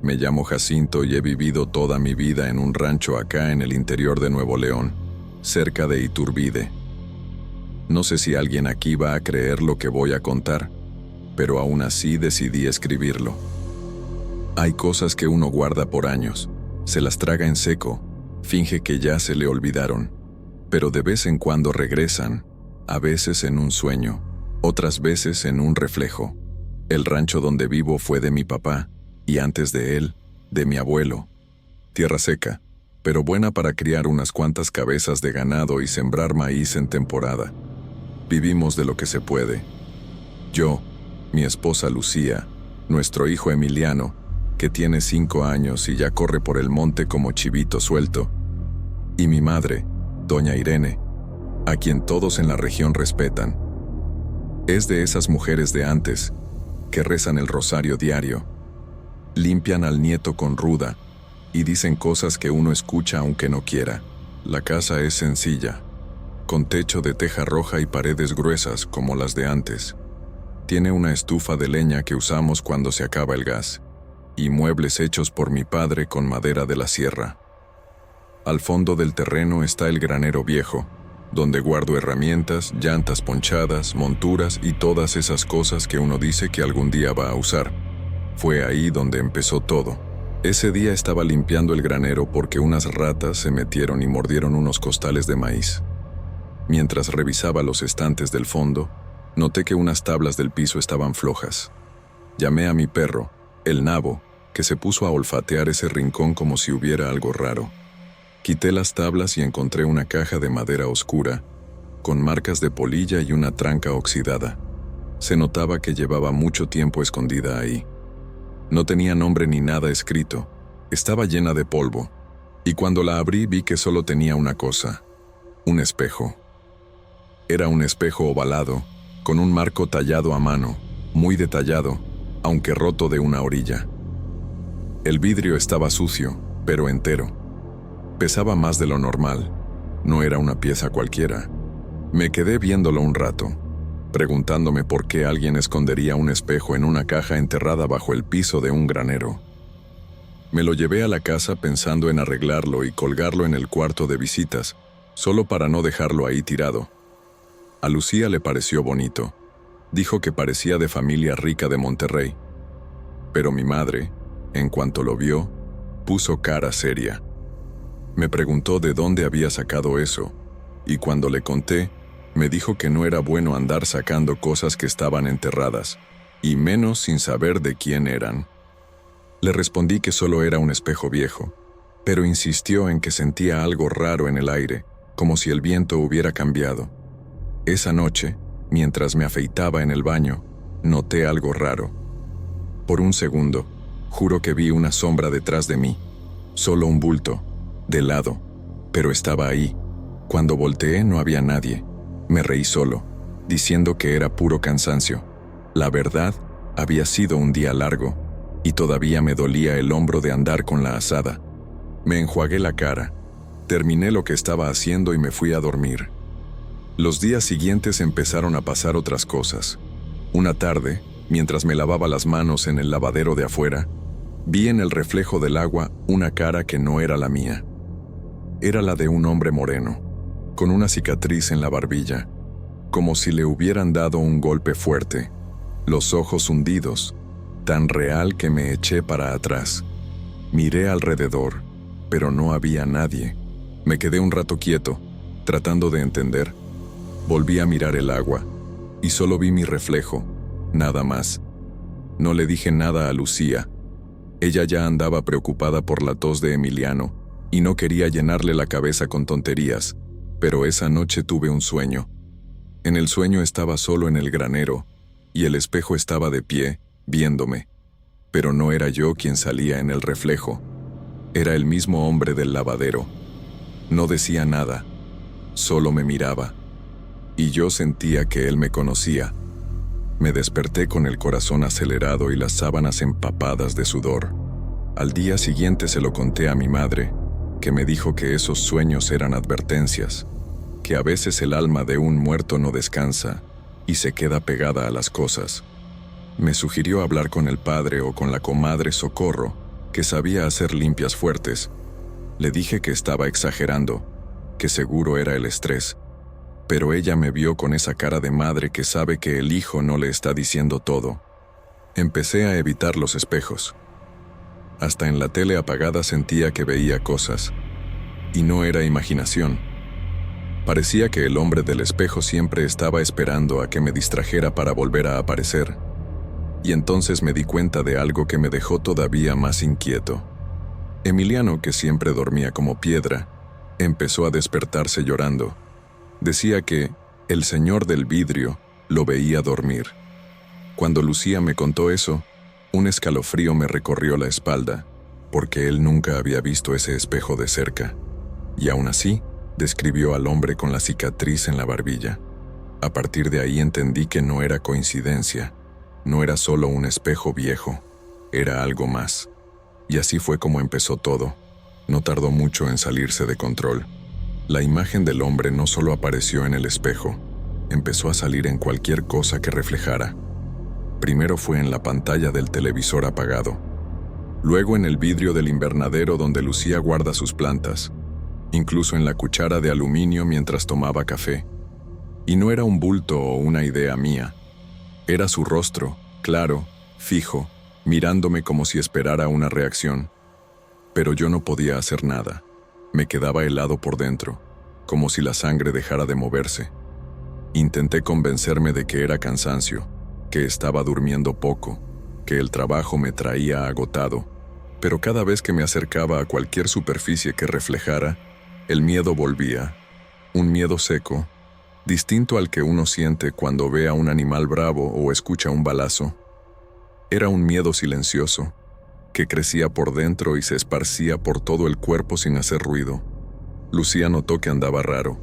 Me llamo Jacinto y he vivido toda mi vida en un rancho acá en el interior de Nuevo León, cerca de Iturbide. No sé si alguien aquí va a creer lo que voy a contar, pero aún así decidí escribirlo. Hay cosas que uno guarda por años, se las traga en seco, finge que ya se le olvidaron, pero de vez en cuando regresan, a veces en un sueño, otras veces en un reflejo. El rancho donde vivo fue de mi papá, y antes de él, de mi abuelo. Tierra seca, pero buena para criar unas cuantas cabezas de ganado y sembrar maíz en temporada. Vivimos de lo que se puede. Yo, mi esposa Lucía, nuestro hijo Emiliano, que tiene 5 años y ya corre por el monte como chivito suelto, y mi madre, doña Irene, a quien todos en la región respetan. Es de esas mujeres de antes, que rezan el rosario diario, limpian al nieto con ruda y dicen cosas que uno escucha aunque no quiera. La casa es sencilla, con techo de teja roja y paredes gruesas como las de antes. Tiene una estufa de leña que usamos cuando se acaba el gas, y muebles hechos por mi padre con madera de la sierra. Al fondo del terreno está el granero viejo, donde guardo herramientas, llantas ponchadas, monturas y todas esas cosas que uno dice que algún día va a usar. Fue ahí donde empezó todo. Ese día estaba limpiando el granero porque unas ratas se metieron y mordieron unos costales de maíz. Mientras revisaba los estantes del fondo, noté que unas tablas del piso estaban flojas. Llamé a mi perro, el nabo, que se puso a olfatear ese rincón como si hubiera algo raro. Quité las tablas y encontré una caja de madera oscura, con marcas de polilla y una tranca oxidada. Se notaba que llevaba mucho tiempo escondida ahí. No tenía nombre ni nada escrito. Estaba llena de polvo. Y cuando la abrí vi que solo tenía una cosa: un espejo. Era un espejo ovalado, con un marco tallado a mano, muy detallado, aunque roto de una orilla. El vidrio estaba sucio, pero entero. Pesaba más de lo normal. No era una pieza cualquiera. Me quedé viéndolo un rato, preguntándome por qué alguien escondería un espejo en una caja enterrada bajo el piso de un granero. Me lo llevé a la casa pensando en arreglarlo y colgarlo en el cuarto de visitas, solo para no dejarlo ahí tirado. A Lucía le pareció bonito. Dijo que parecía de familia rica de Monterrey. Pero mi madre, en cuanto lo vio, puso cara seria. Me preguntó de dónde había sacado eso, y cuando le conté, me dijo que no era bueno andar sacando cosas que estaban enterradas, y menos sin saber de quién eran. Le respondí que solo era un espejo viejo, pero insistió en que sentía algo raro en el aire, como si el viento hubiera cambiado. Esa noche, mientras me afeitaba en el baño, noté algo raro. Por un segundo, juro que vi una sombra detrás de mí, solo un bulto, de lado, pero estaba ahí. Cuando volteé no había nadie. Me reí solo, diciendo que era puro cansancio. La verdad, había sido un día largo, y todavía me dolía el hombro de andar con la azada. Me enjuagué la cara, terminé lo que estaba haciendo y me fui a dormir. Los días siguientes empezaron a pasar otras cosas. Una tarde, mientras me lavaba las manos en el lavadero de afuera, vi en el reflejo del agua una cara que no era la mía. Era la de un hombre moreno, con una cicatriz en la barbilla, como si le hubieran dado un golpe fuerte, los ojos hundidos, tan real que me eché para atrás. Miré alrededor, pero no había nadie. Me quedé un rato quieto, tratando de entender. Volví a mirar el agua, y solo vi mi reflejo, nada más. No le dije nada a Lucía. Ella ya andaba preocupada por la tos de Emiliano, y no quería llenarle la cabeza con tonterías, pero esa noche tuve un sueño. En el sueño estaba solo en el granero, y el espejo estaba de pie, viéndome. Pero no era yo quien salía en el reflejo. Era el mismo hombre del lavadero. No decía nada, solo me miraba. Y yo sentía que él me conocía. Me desperté con el corazón acelerado y las sábanas empapadas de sudor. Al día siguiente se lo conté a mi madre, que me dijo que esos sueños eran advertencias, que a veces el alma de un muerto no descansa y se queda pegada a las cosas. Me sugirió hablar con el padre o con la comadre Socorro, que sabía hacer limpias fuertes. Le dije que estaba exagerando, que seguro era el estrés, pero ella me vio con esa cara de madre que sabe que el hijo no le está diciendo todo. Empecé a evitar los espejos. Hasta en la tele apagada sentía que veía cosas, y no era imaginación. Parecía que el hombre del espejo siempre estaba esperando a que me distrajera para volver a aparecer. Y entonces me di cuenta de algo que me dejó todavía más inquieto. Emiliano, que siempre dormía como piedra, empezó a despertarse llorando. Decía que el señor del vidrio lo veía dormir. Cuando Lucía me contó eso, un escalofrío me recorrió la espalda, porque él nunca había visto ese espejo de cerca. Y aún así, describió al hombre con la cicatriz en la barbilla. A partir de ahí entendí que no era coincidencia, no era solo un espejo viejo, era algo más. Y así fue como empezó todo. No tardó mucho en salirse de control. La imagen del hombre no solo apareció en el espejo, empezó a salir en cualquier cosa que reflejara. Primero fue en la pantalla del televisor apagado, luego en el vidrio del invernadero donde Lucía guarda sus plantas, incluso en la cuchara de aluminio mientras tomaba café. Y no era un bulto o una idea mía, era su rostro, claro, fijo, mirándome como si esperara una reacción. Pero yo no podía hacer nada. Me quedaba helado por dentro, como si la sangre dejara de moverse. Intenté convencerme de que era cansancio, que estaba durmiendo poco, que el trabajo me traía agotado, pero cada vez que me acercaba a cualquier superficie que reflejara, el miedo volvía. Un miedo seco, distinto al que uno siente cuando ve a un animal bravo o escucha un balazo. Era un miedo silencioso, que crecía por dentro y se esparcía por todo el cuerpo sin hacer ruido. Lucía notó que andaba raro.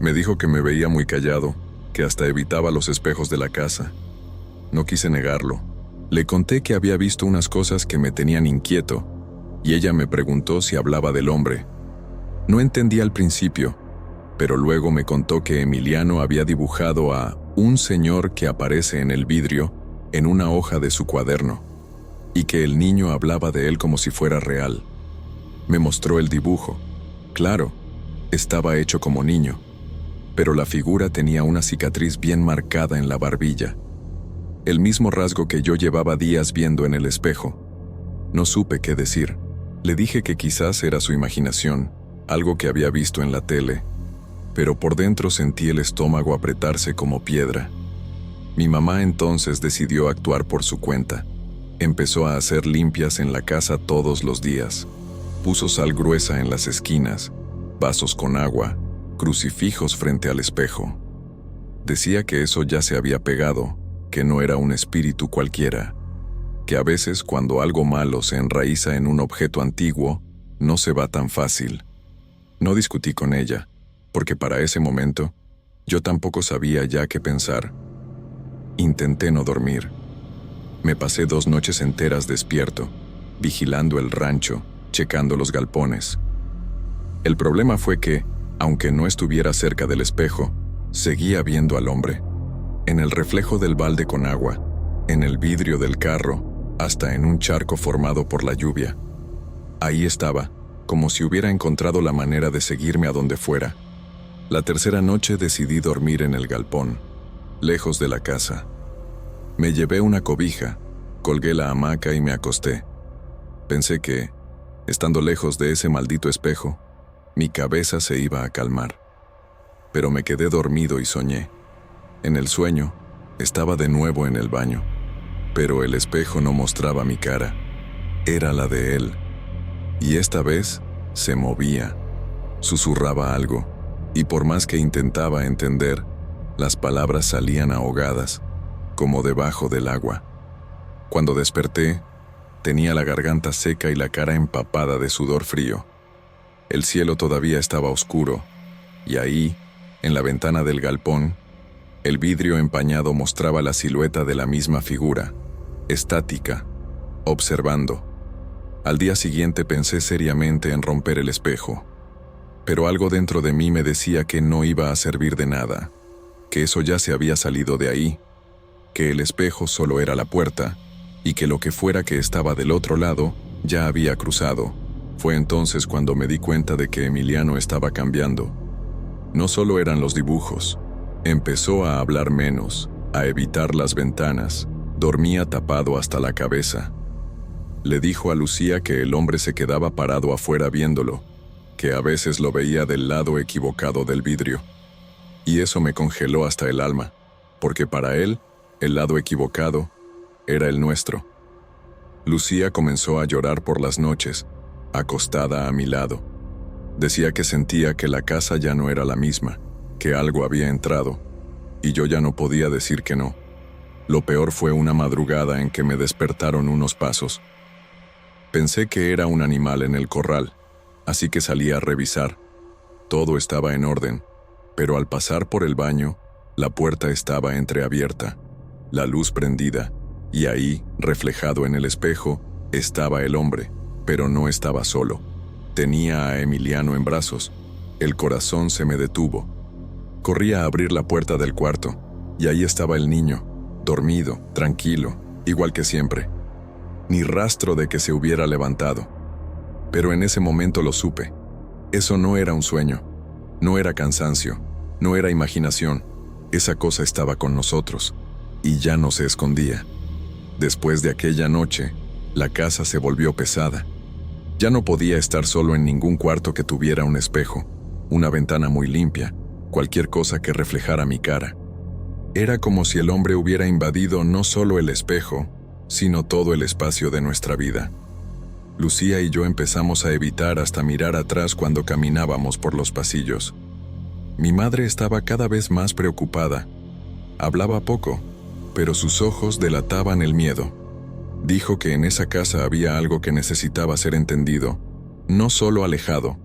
Me dijo que me veía muy callado, que hasta evitaba los espejos de la casa. No quise negarlo. Le conté que había visto unas cosas que me tenían inquieto, y ella me preguntó si hablaba del hombre. No entendí al principio, pero luego me contó que Emiliano había dibujado a un señor que aparece en el vidrio en una hoja de su cuaderno, y que el niño hablaba de él como si fuera real. Me mostró el dibujo. Claro, estaba hecho como niño, pero la figura tenía una cicatriz bien marcada en la barbilla. El mismo rasgo que yo llevaba días viendo en el espejo. No supe qué decir. Le dije que quizás era su imaginación, algo que había visto en la tele, pero por dentro sentí el estómago apretarse como piedra. Mi mamá entonces decidió actuar por su cuenta. Empezó a hacer limpias en la casa todos los días. Puso sal gruesa en las esquinas, vasos con agua, crucifijos frente al espejo. Decía que eso ya se había pegado, que no era un espíritu cualquiera, que a veces cuando algo malo se enraiza en un objeto antiguo, no se va tan fácil. No discutí con ella, porque para ese momento, yo tampoco sabía ya qué pensar. Intenté no dormir. Me pasé 2 noches enteras despierto, vigilando el rancho, checando los galpones. El problema fue que, aunque no estuviera cerca del espejo, seguía viendo al hombre. En el reflejo del balde con agua, en el vidrio del carro, hasta en un charco formado por la lluvia. Ahí estaba, como si hubiera encontrado la manera de seguirme a donde fuera. La tercera noche decidí dormir en el galpón, lejos de la casa. Me llevé una cobija, colgué la hamaca y me acosté. Pensé que, estando lejos de ese maldito espejo, mi cabeza se iba a calmar. Pero me quedé dormido y soñé. En el sueño, estaba de nuevo en el baño, pero el espejo no mostraba mi cara, era la de él. Y esta vez se movía, susurraba algo, y por más que intentaba entender, las palabras salían ahogadas, como debajo del agua. Cuando desperté, tenía la garganta seca y la cara empapada de sudor frío. El cielo todavía estaba oscuro, y ahí, en la ventana del galpón, el vidrio empañado mostraba la silueta de la misma figura, estática, observando. Al día siguiente pensé seriamente en romper el espejo, pero algo dentro de mí me decía que no iba a servir de nada, que eso ya se había salido de ahí, que el espejo solo era la puerta, y que lo que fuera que estaba del otro lado ya había cruzado. Fue entonces cuando me di cuenta de que Emiliano estaba cambiando. No solo eran los dibujos. Empezó a hablar menos, a evitar las ventanas, dormía tapado hasta la cabeza. Le dijo a Lucía que el hombre se quedaba parado afuera viéndolo, que a veces lo veía del lado equivocado del vidrio. Y eso me congeló hasta el alma, porque para él, el lado equivocado era el nuestro. Lucía comenzó a llorar por las noches, acostada a mi lado. Decía que sentía que la casa ya no era la misma, que algo había entrado, y yo ya no podía decir que no. Lo peor fue una madrugada en que me despertaron unos pasos. Pensé que era un animal en el corral, así que salí a revisar. Todo estaba en orden, pero al pasar por el baño, la puerta estaba entreabierta, la luz prendida, y ahí, reflejado en el espejo, estaba el hombre, pero no estaba solo. Tenía a Emiliano en brazos. El corazón se me detuvo. Corrí a abrir la puerta del cuarto, y ahí estaba el niño, dormido, tranquilo, igual que siempre. Ni rastro de que se hubiera levantado. Pero en ese momento lo supe. Eso no era un sueño, no era cansancio, no era imaginación. Esa cosa estaba con nosotros, y ya no se escondía. Después de aquella noche, la casa se volvió pesada. Ya no podía estar solo en ningún cuarto que tuviera un espejo, una ventana muy limpia, cualquier cosa que reflejara mi cara. Era como si el hombre hubiera invadido no solo el espejo, sino todo el espacio de nuestra vida. Lucía y yo empezamos a evitar hasta mirar atrás cuando caminábamos por los pasillos. Mi madre estaba cada vez más preocupada. Hablaba poco, pero sus ojos delataban el miedo. Dijo que en esa casa había algo que necesitaba ser entendido, no solo alejado.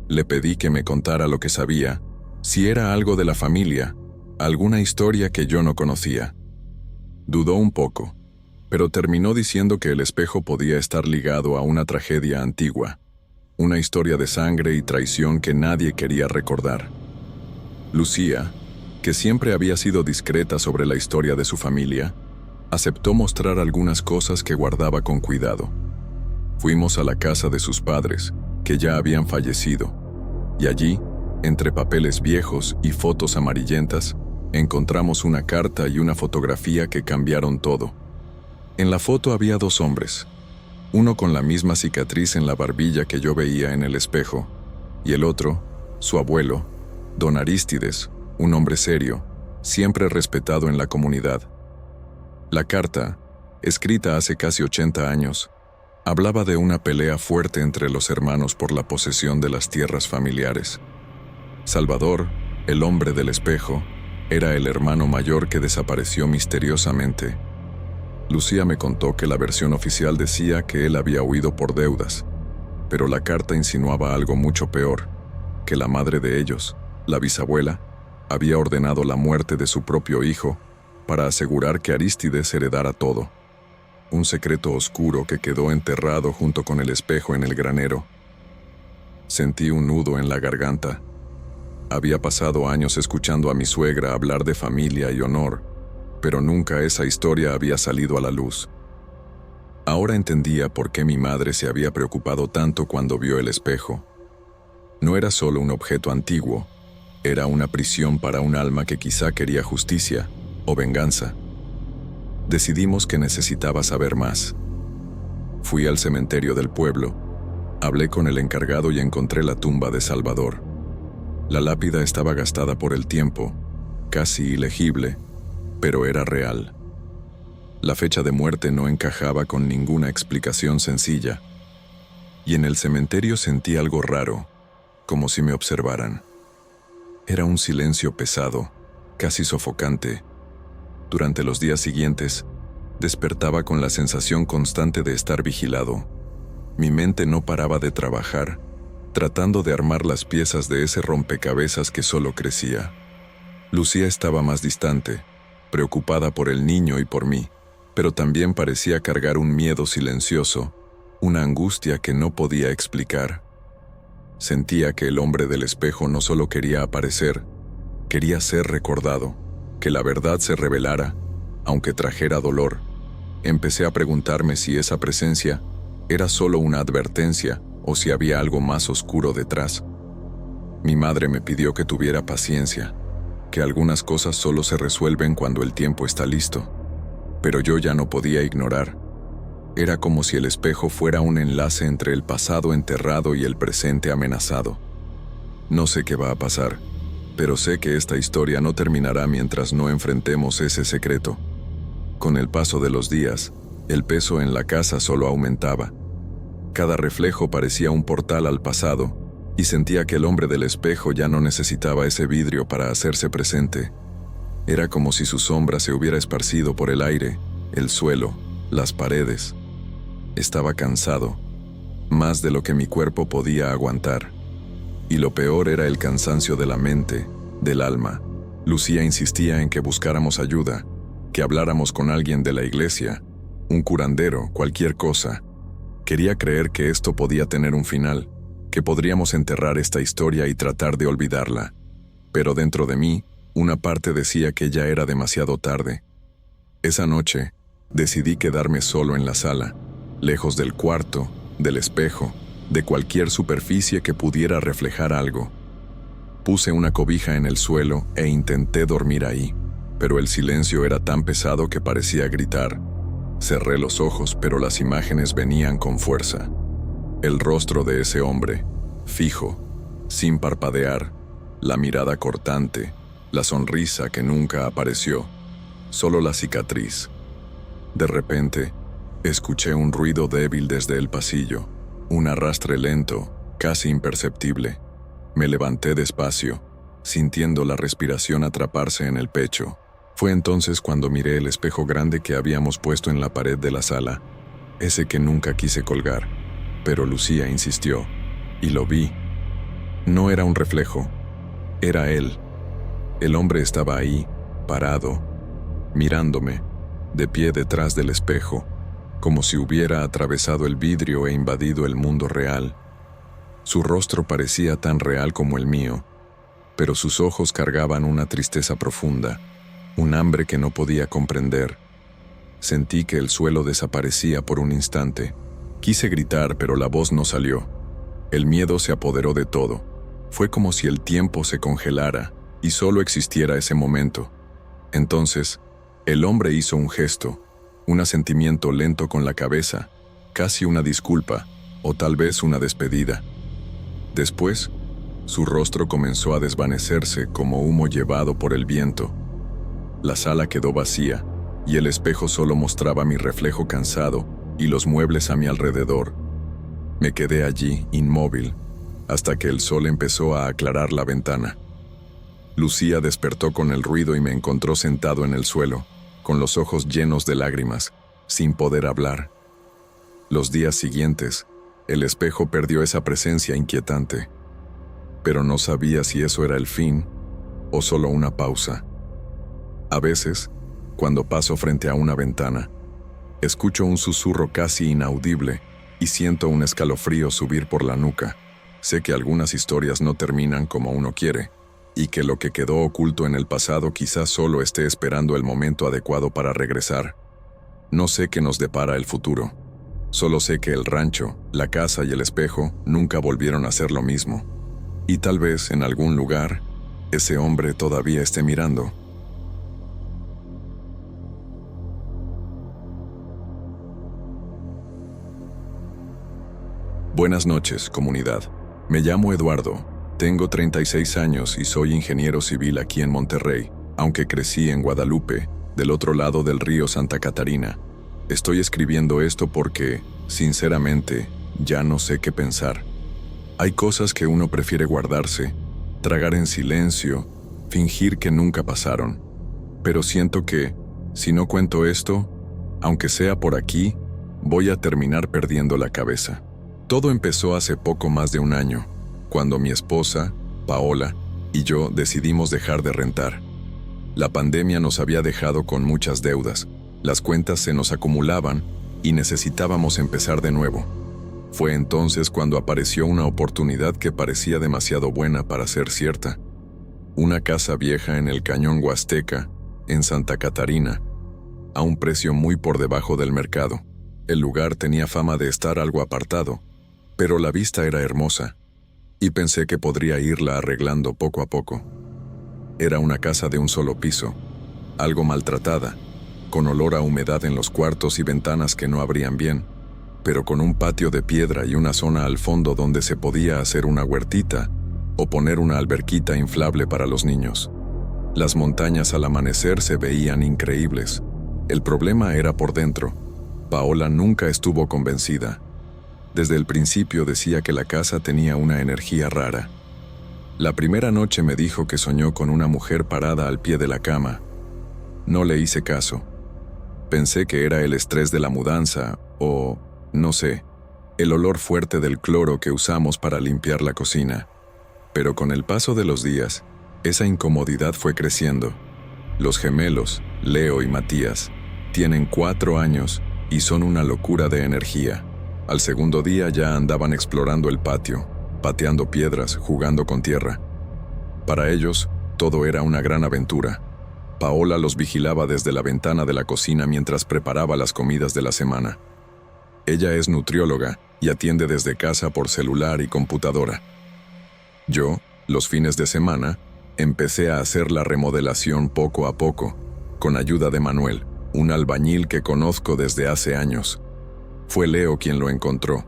Le pedí que me contara lo que sabía, si era algo de la familia, alguna historia que yo no conocía. Dudó un poco, pero terminó diciendo que el espejo podía estar ligado a una tragedia antigua, una historia de sangre y traición que nadie quería recordar. Lucía, que siempre había sido discreta sobre la historia de su familia, aceptó mostrar algunas cosas que guardaba con cuidado. Fuimos a la casa de sus padres, que ya habían fallecido, y allí, entre papeles viejos y fotos amarillentas, encontramos una carta y una fotografía que cambiaron todo. En la foto había dos hombres, uno con la misma cicatriz en la barbilla que yo veía en el espejo, y el otro, su abuelo, don Arístides, un hombre serio, siempre respetado en la comunidad. La carta, escrita hace casi 80 años, hablaba de una pelea fuerte entre los hermanos por la posesión de las tierras familiares. Salvador, el hombre del espejo, era el hermano mayor que desapareció misteriosamente. Lucía me contó que la versión oficial decía que él había huido por deudas, pero la carta insinuaba algo mucho peor, que la madre de ellos, la bisabuela, había ordenado la muerte de su propio hijo para asegurar que Arístides heredara todo. Un secreto oscuro que quedó enterrado junto con el espejo en el granero. Sentí un nudo en la garganta. Había pasado años escuchando a mi suegra hablar de familia y honor, pero nunca esa historia había salido a la luz. Ahora entendía por qué mi madre se había preocupado tanto cuando vio el espejo. No era solo un objeto antiguo, era una prisión para un alma que quizá quería justicia o venganza. Decidimos que necesitaba saber más. Fui al cementerio del pueblo, hablé con el encargado y encontré la tumba de Salvador. La lápida estaba gastada por el tiempo, casi ilegible, pero era real. La fecha de muerte no encajaba con ninguna explicación sencilla, y en el cementerio sentí algo raro, como si me observaran. Era un silencio pesado, casi sofocante. Durante los días siguientes, despertaba con la sensación constante de estar vigilado. Mi mente no paraba de trabajar, tratando de armar las piezas de ese rompecabezas que solo crecía. Lucía estaba más distante, preocupada por el niño y por mí, pero también parecía cargar un miedo silencioso, una angustia que no podía explicar. Sentía que el hombre del espejo no solo quería aparecer, quería ser recordado, que la verdad se revelara, aunque trajera dolor. Empecé a preguntarme si esa presencia era solo una advertencia o si había algo más oscuro detrás. Mi madre me pidió que tuviera paciencia, que algunas cosas solo se resuelven cuando el tiempo está listo, pero yo ya no podía ignorar. Era como si el espejo fuera un enlace entre el pasado enterrado y el presente amenazado. No sé qué va a pasar, pero sé que esta historia no terminará mientras no enfrentemos ese secreto. Con el paso de los días, el peso en la casa solo aumentaba. Cada reflejo parecía un portal al pasado, y sentía que el hombre del espejo ya no necesitaba ese vidrio para hacerse presente. Era como si su sombra se hubiera esparcido por el aire, el suelo, las paredes. Estaba cansado, más de lo que mi cuerpo podía aguantar. Y lo peor era el cansancio de la mente, del alma. Lucía insistía en que buscáramos ayuda, que habláramos con alguien de la iglesia, un curandero, cualquier cosa. Quería creer que esto podía tener un final, que podríamos enterrar esta historia y tratar de olvidarla. Pero dentro de mí, una parte decía que ya era demasiado tarde. Esa noche, decidí quedarme solo en la sala, lejos del cuarto, del espejo, de cualquier superficie que pudiera reflejar algo. Puse una cobija en el suelo e intenté dormir ahí, pero el silencio era tan pesado que parecía gritar. Cerré los ojos, pero las imágenes venían con fuerza. El rostro de ese hombre, fijo, sin parpadear, la mirada cortante, la sonrisa que nunca apareció, solo la cicatriz. De repente, escuché un ruido débil desde el pasillo, un arrastre lento, casi imperceptible. Me levanté despacio, sintiendo la respiración atraparse en el pecho. Fue entonces cuando miré el espejo grande que habíamos puesto en la pared de la sala, ese que nunca quise colgar, pero Lucía insistió, y lo vi. No era un reflejo, era él. El hombre estaba ahí, parado, mirándome, de pie detrás del espejo, como si hubiera atravesado el vidrio e invadido el mundo real. Su rostro parecía tan real como el mío, pero sus ojos cargaban una tristeza profunda, un hambre que no podía comprender. Sentí que el suelo desaparecía por un instante. Quise gritar, pero la voz no salió. El miedo se apoderó de todo. Fue como si el tiempo se congelara y solo existiera ese momento. Entonces, el hombre hizo un gesto, un asentimiento lento con la cabeza, casi una disculpa, o tal vez una despedida. Después, su rostro comenzó a desvanecerse como humo llevado por el viento. La sala quedó vacía, y el espejo solo mostraba mi reflejo cansado y los muebles a mi alrededor. Me quedé allí, inmóvil, hasta que el sol empezó a aclarar la ventana. Lucía despertó con el ruido y me encontró sentado en el suelo, con los ojos llenos de lágrimas, sin poder hablar. Los días siguientes, el espejo perdió esa presencia inquietante, pero no sabía si eso era el fin o solo una pausa. A veces, cuando paso frente a una ventana, escucho un susurro casi inaudible y siento un escalofrío subir por la nuca. Sé que algunas historias no terminan como uno quiere, y que lo que quedó oculto en el pasado quizás solo esté esperando el momento adecuado para regresar. No sé qué nos depara el futuro. Solo sé que el rancho, la casa y el espejo nunca volvieron a ser lo mismo. Y tal vez en algún lugar, ese hombre todavía esté mirando. Buenas noches, comunidad. Me llamo Eduardo, tengo 36 años y soy ingeniero civil aquí en Monterrey, aunque crecí en Guadalupe, del otro lado del río Santa Catarina. Estoy escribiendo esto porque, sinceramente, ya no sé qué pensar. Hay cosas que uno prefiere guardarse, tragar en silencio, fingir que nunca pasaron. Pero siento que, si no cuento esto, aunque sea por aquí, voy a terminar perdiendo la cabeza. Todo empezó hace poco más de un año, cuando mi esposa, Paola, y yo decidimos dejar de rentar. La pandemia nos había dejado con muchas deudas, las cuentas se nos acumulaban y necesitábamos empezar de nuevo. Fue entonces cuando apareció una oportunidad que parecía demasiado buena para ser cierta. Una casa vieja en el Cañón Huasteca, en Santa Catarina, a un precio muy por debajo del mercado. El lugar tenía fama de estar algo apartado, pero la vista era hermosa, y pensé que podría irla arreglando poco a poco. Era una casa de un solo piso, algo maltratada, con olor a humedad en los cuartos y ventanas que no abrían bien, pero con un patio de piedra y una zona al fondo donde se podía hacer una huertita o poner una alberquita inflable para los niños. Las montañas al amanecer se veían increíbles. El problema era por dentro. Paola nunca estuvo convencida. Desde el principio decía que la casa tenía una energía rara. La primera noche me dijo que soñó con una mujer parada al pie de la cama. No le hice caso. Pensé que era el estrés de la mudanza o, no sé, el olor fuerte del cloro que usamos para limpiar la cocina. Pero con el paso de los días, esa incomodidad fue creciendo. Los gemelos, Leo y Matías, tienen 4 años y son una locura de energía. Al segundo día ya andaban explorando el patio, pateando piedras, jugando con tierra. Para ellos, todo era una gran aventura. Paola los vigilaba desde la ventana de la cocina mientras preparaba las comidas de la semana. Ella es nutrióloga y atiende desde casa por celular y computadora. Yo, los fines de semana, empecé a hacer la remodelación poco a poco, con ayuda de Manuel, un albañil que conozco desde hace años. Fue Leo quien lo encontró.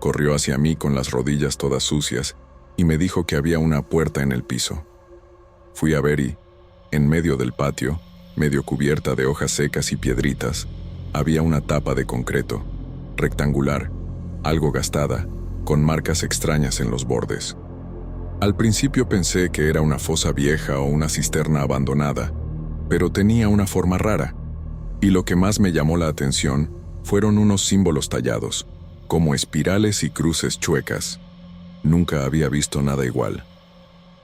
Corrió hacia mí con las rodillas todas sucias y me dijo que había una puerta en el piso. Fui a ver y, en medio del patio, medio cubierta de hojas secas y piedritas, había una tapa de concreto, rectangular, algo gastada, con marcas extrañas en los bordes. Al principio pensé que era una fosa vieja o una cisterna abandonada, pero tenía una forma rara, y lo que más me llamó la atención fueron unos símbolos tallados, como espirales y cruces chuecas. Nunca había visto nada igual.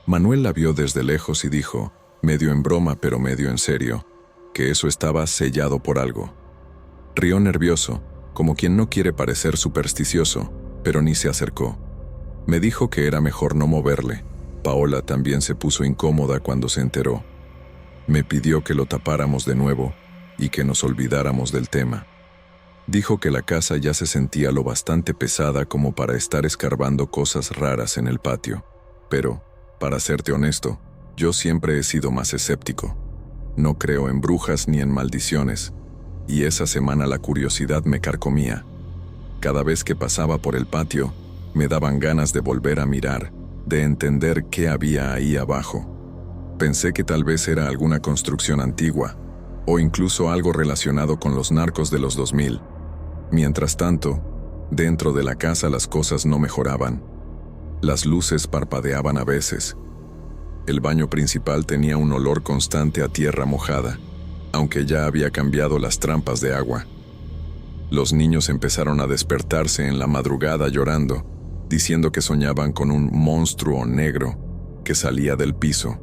Manuel la vio desde lejos y dijo, medio en broma pero medio en serio, que eso estaba sellado por algo. Rió nervioso, como quien no quiere parecer supersticioso, pero ni se acercó. Me dijo que era mejor no moverle. Paola también se puso incómoda cuando se enteró. Me pidió que lo tapáramos de nuevo y que nos olvidáramos del tema. Dijo que la casa ya se sentía lo bastante pesada como para estar escarbando cosas raras en el patio. Pero, para serte honesto, yo siempre he sido más escéptico. No creo en brujas ni en maldiciones, y esa semana la curiosidad me carcomía. Cada vez que pasaba por el patio, me daban ganas de volver a mirar, de entender qué había ahí abajo. Pensé que tal vez era alguna construcción antigua, o incluso algo relacionado con los narcos de los 2000. Mientras tanto, dentro de la casa las cosas no mejoraban. Las luces parpadeaban a veces. El baño principal tenía un olor constante a tierra mojada, aunque ya había cambiado las trampas de agua. Los niños empezaron a despertarse en la madrugada llorando, diciendo que soñaban con un monstruo negro que salía del piso.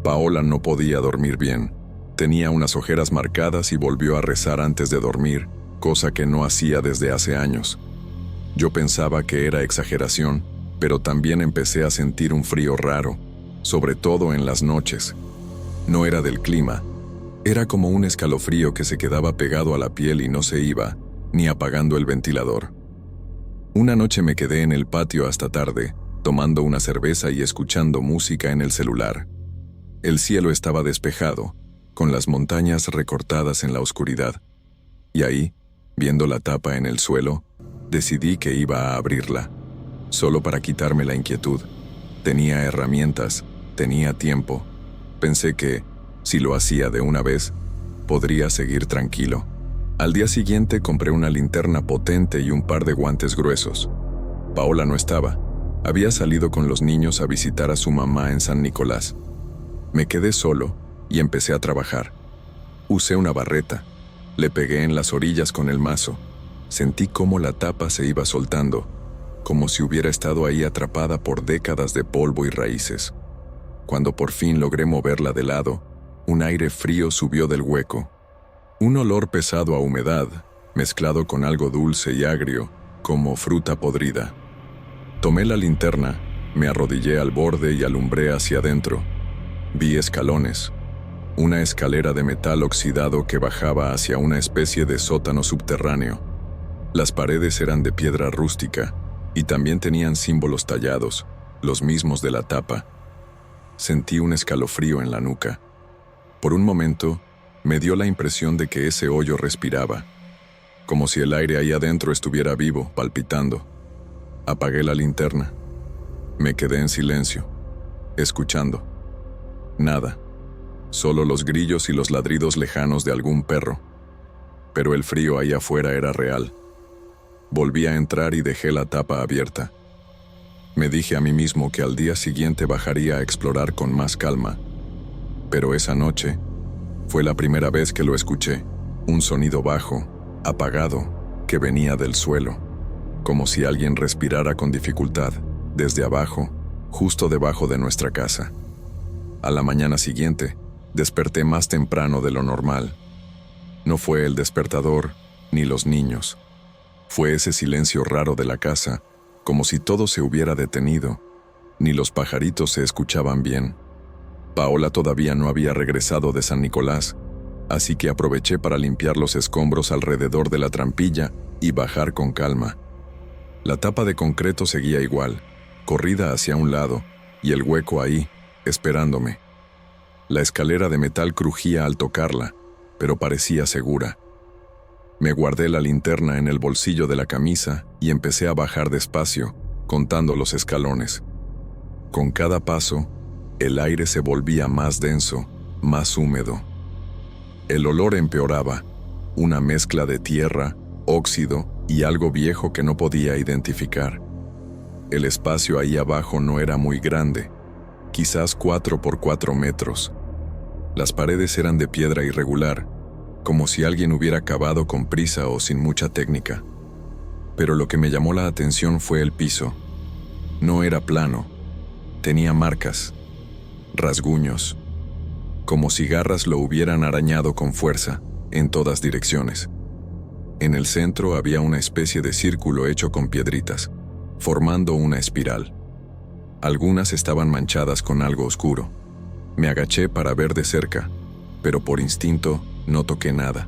Paola no podía dormir bien. Tenía unas ojeras marcadas y volvió a rezar antes de dormir, cosa que no hacía desde hace años. Yo pensaba que era exageración, pero también empecé a sentir un frío raro, sobre todo en las noches. No era del clima, era como un escalofrío que se quedaba pegado a la piel y no se iba, ni apagando el ventilador. Una noche me quedé en el patio hasta tarde, tomando una cerveza y escuchando música en el celular. El cielo estaba despejado, con las montañas recortadas en la oscuridad. Y ahí, viendo la tapa en el suelo, decidí que iba a abrirla, solo para quitarme la inquietud. Tenía herramientas, tenía tiempo. Pensé que, si lo hacía de una vez, podría seguir tranquilo. Al día siguiente compré una linterna potente y un par de guantes gruesos. Paola no estaba. Había salido con los niños a visitar a su mamá en San Nicolás. Me quedé solo y empecé a trabajar. Usé una barreta. Le pegué en las orillas con el mazo. Sentí cómo la tapa se iba soltando, como si hubiera estado ahí atrapada por décadas de polvo y raíces. Cuando por fin logré moverla de lado, un aire frío subió del hueco. Un olor pesado a humedad, mezclado con algo dulce y agrio, como fruta podrida. Tomé la linterna, me arrodillé al borde y alumbré hacia adentro. Vi escalones, una escalera de metal oxidado que bajaba hacia una especie de sótano subterráneo. Las paredes eran de piedra rústica y también tenían símbolos tallados, los mismos de la tapa. Sentí un escalofrío en la nuca. Por un momento, me dio la impresión de que ese hoyo respiraba, como si el aire ahí adentro estuviera vivo, palpitando. Apagué la linterna. Me quedé en silencio, escuchando. Nada, solo los grillos y los ladridos lejanos de algún perro. Pero el frío ahí afuera era real. Volví a entrar y dejé la tapa abierta. Me dije a mí mismo que al día siguiente bajaría a explorar con más calma. Pero esa noche fue la primera vez que lo escuché, un sonido bajo, apagado, que venía del suelo, como si alguien respirara con dificultad, desde abajo, justo debajo de nuestra casa. A la mañana siguiente, desperté más temprano de lo normal. No fue el despertador, ni los niños. Fue ese silencio raro de la casa, como si todo se hubiera detenido, ni los pajaritos se escuchaban bien. Paola todavía no había regresado de San Nicolás, así que aproveché para limpiar los escombros alrededor de la trampilla y bajar con calma. La tapa de concreto seguía igual, corrida hacia un lado, y el hueco ahí, esperándome. La escalera de metal crujía al tocarla, pero parecía segura. Me guardé la linterna en el bolsillo de la camisa y empecé a bajar despacio, contando los escalones. Con cada paso, el aire se volvía más denso, más húmedo. El olor empeoraba, una mezcla de tierra, óxido y algo viejo que no podía identificar. El espacio ahí abajo no era muy grande, quizás 4 por 4 metros. Las paredes eran de piedra irregular, como si alguien hubiera cavado con prisa o sin mucha técnica. Pero lo que me llamó la atención fue el piso. No era plano, tenía marcas, rasguños, como si garras lo hubieran arañado con fuerza, en todas direcciones. En el centro había una especie de círculo hecho con piedritas, formando una espiral. Algunas estaban manchadas con algo oscuro. Me agaché para ver de cerca, pero por instinto no toqué nada.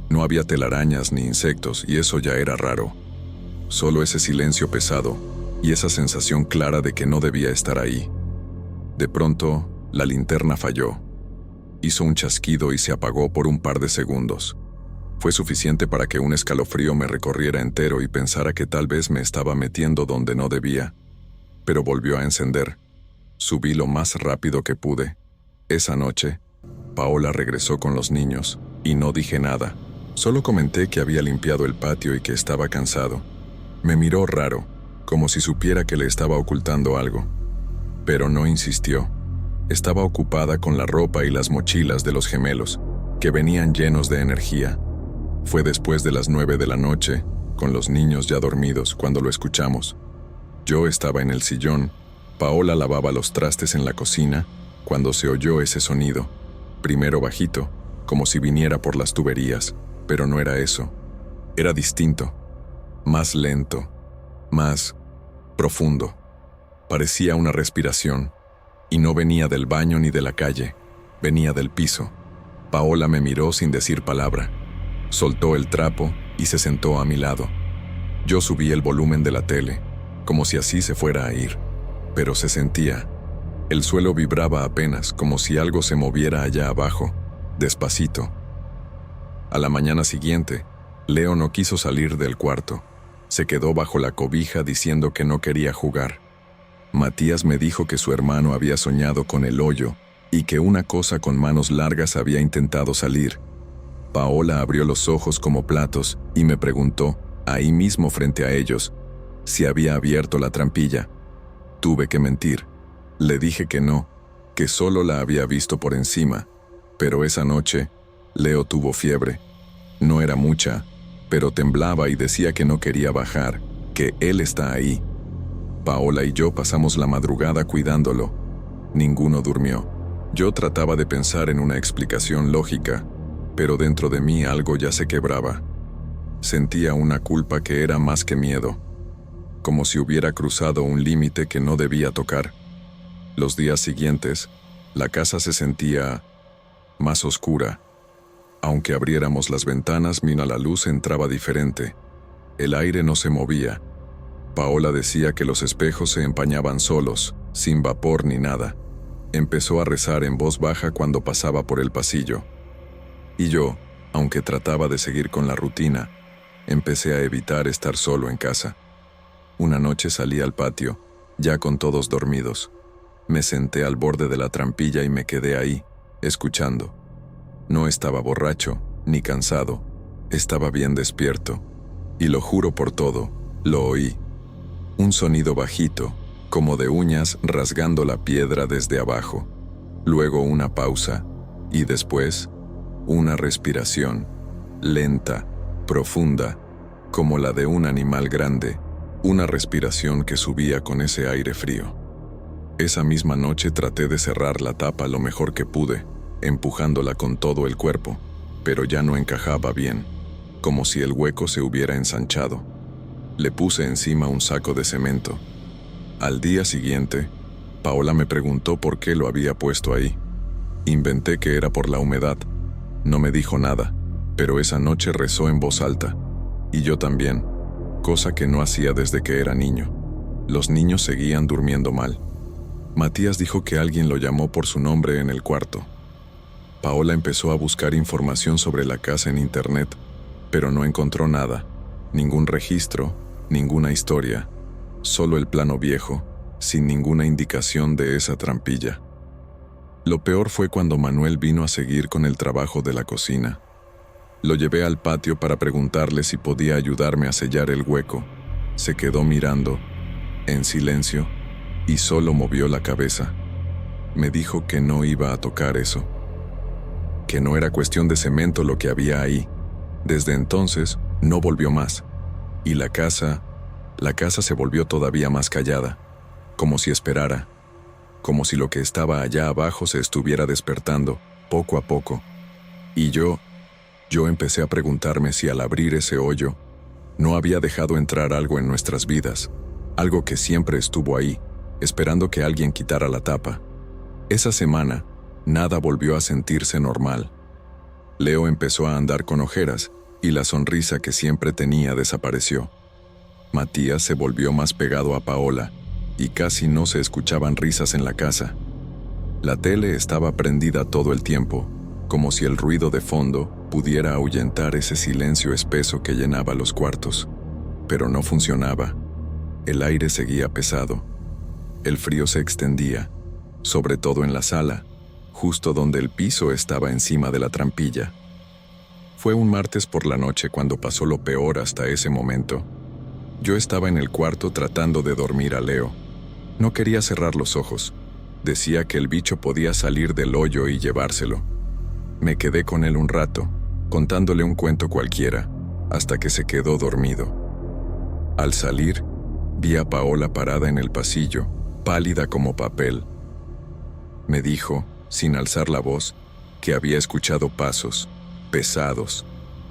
No había telarañas ni insectos y eso ya era raro. Solo ese silencio pesado y esa sensación clara de que no debía estar ahí. De pronto, la linterna falló. Hizo un chasquido y se apagó por un par de segundos. Fue suficiente para que un escalofrío me recorriera entero y pensara que tal vez me estaba metiendo donde no debía. Pero volvió a encender. Subí lo más rápido que pude. Esa noche, Paola regresó con los niños y no dije nada. Solo comenté que había limpiado el patio y que estaba cansado. Me miró raro, como si supiera que le estaba ocultando algo. Pero no insistió. Estaba ocupada con la ropa y las mochilas de los gemelos, que venían llenos de energía. Fue después de las 9 de la noche, con los niños ya dormidos, cuando lo escuchamos. Yo estaba en el sillón, Paola lavaba los trastes en la cocina, cuando se oyó ese sonido. Primero bajito, como si viniera por las tuberías, pero no era eso. Era distinto, más lento, más profundo. Parecía una respiración, y no venía del baño ni de la calle, venía del piso. Paola me miró sin decir palabra. Soltó el trapo y se sentó a mi lado. Yo subí el volumen de la tele, como si así se fuera a ir, pero se sentía. El suelo vibraba apenas, como si algo se moviera allá abajo, despacito. A la mañana siguiente, Leo no quiso salir del cuarto. Se quedó bajo la cobija diciendo que no quería jugar. Matías me dijo que su hermano había soñado con el hoyo y que una cosa con manos largas había intentado salir. Paola abrió los ojos como platos y me preguntó, ahí mismo frente a ellos, si había abierto la trampilla. Tuve que mentir. Le dije que no, que solo la había visto por encima. Pero esa noche, Leo tuvo fiebre. No era mucha, pero temblaba y decía que no quería bajar, que él está ahí. Paola y yo pasamos la madrugada cuidándolo. Ninguno durmió. Yo trataba de pensar en una explicación lógica, pero dentro de mí algo ya se quebraba. Sentía una culpa que era más que miedo, como si hubiera cruzado un límite que no debía tocar. Los días siguientes, la casa se sentía más oscura. Aunque abriéramos las ventanas, la luz entraba diferente. El aire no se movía. Paola decía que los espejos se empañaban solos, sin vapor ni nada. Empezó a rezar en voz baja cuando pasaba por el pasillo. Y yo, aunque trataba de seguir con la rutina, empecé a evitar estar solo en casa. Una noche salí al patio, ya con todos dormidos. Me senté al borde de la trampilla y me quedé ahí, escuchando. No estaba borracho, ni cansado, estaba bien despierto. Y lo juro por todo, lo oí. Un sonido bajito, como de uñas rasgando la piedra desde abajo. Luego una pausa, y después, una respiración, lenta, profunda, como la de un animal grande, una respiración que subía con ese aire frío. Esa misma noche traté de cerrar la tapa lo mejor que pude, empujándola con todo el cuerpo, pero ya no encajaba bien, como si el hueco se hubiera ensanchado. Le puse encima un saco de cemento. Al día siguiente, Paola me preguntó por qué lo había puesto ahí. Inventé que era por la humedad. No me dijo nada, pero esa noche rezó en voz alta, y yo también, cosa que no hacía desde que era niño. Los niños seguían durmiendo mal. Matías dijo que alguien lo llamó por su nombre en el cuarto. Paola empezó a buscar información sobre la casa en internet, pero no encontró nada, ningún registro, ninguna historia, solo el plano viejo, sin ninguna indicación de esa trampilla. Lo peor fue cuando Manuel vino a seguir con el trabajo de la cocina. Lo llevé al patio para preguntarle si podía ayudarme a sellar el hueco. Se quedó mirando, en silencio, y solo movió la cabeza. Me dijo que no iba a tocar eso, que no era cuestión de cemento lo que había ahí. Desde entonces, no volvió más. Y la casa se volvió todavía más callada, como si esperara, como si lo que estaba allá abajo se estuviera despertando, poco a poco. Y yo empecé a preguntarme si al abrir ese hoyo, no había dejado entrar algo en nuestras vidas, algo que siempre estuvo ahí, esperando que alguien quitara la tapa. Esa semana, nada volvió a sentirse normal. Leo empezó a andar con ojeras, y la sonrisa que siempre tenía desapareció. Matías se volvió más pegado a Paola, y casi no se escuchaban risas en la casa. La tele estaba prendida todo el tiempo, como si el ruido de fondo pudiera ahuyentar ese silencio espeso que llenaba los cuartos. Pero no funcionaba. El aire seguía pesado. El frío se extendía, sobre todo en la sala, justo donde el piso estaba encima de la trampilla. Fue un martes por la noche cuando pasó lo peor hasta ese momento. Yo estaba en el cuarto tratando de dormir a Leo. No quería cerrar los ojos. Decía que el bicho podía salir del hoyo y llevárselo. Me quedé con él un rato, contándole un cuento cualquiera, hasta que se quedó dormido. Al salir, vi a Paola parada en el pasillo, pálida como papel. Me dijo, sin alzar la voz, que había escuchado pasos, pesados,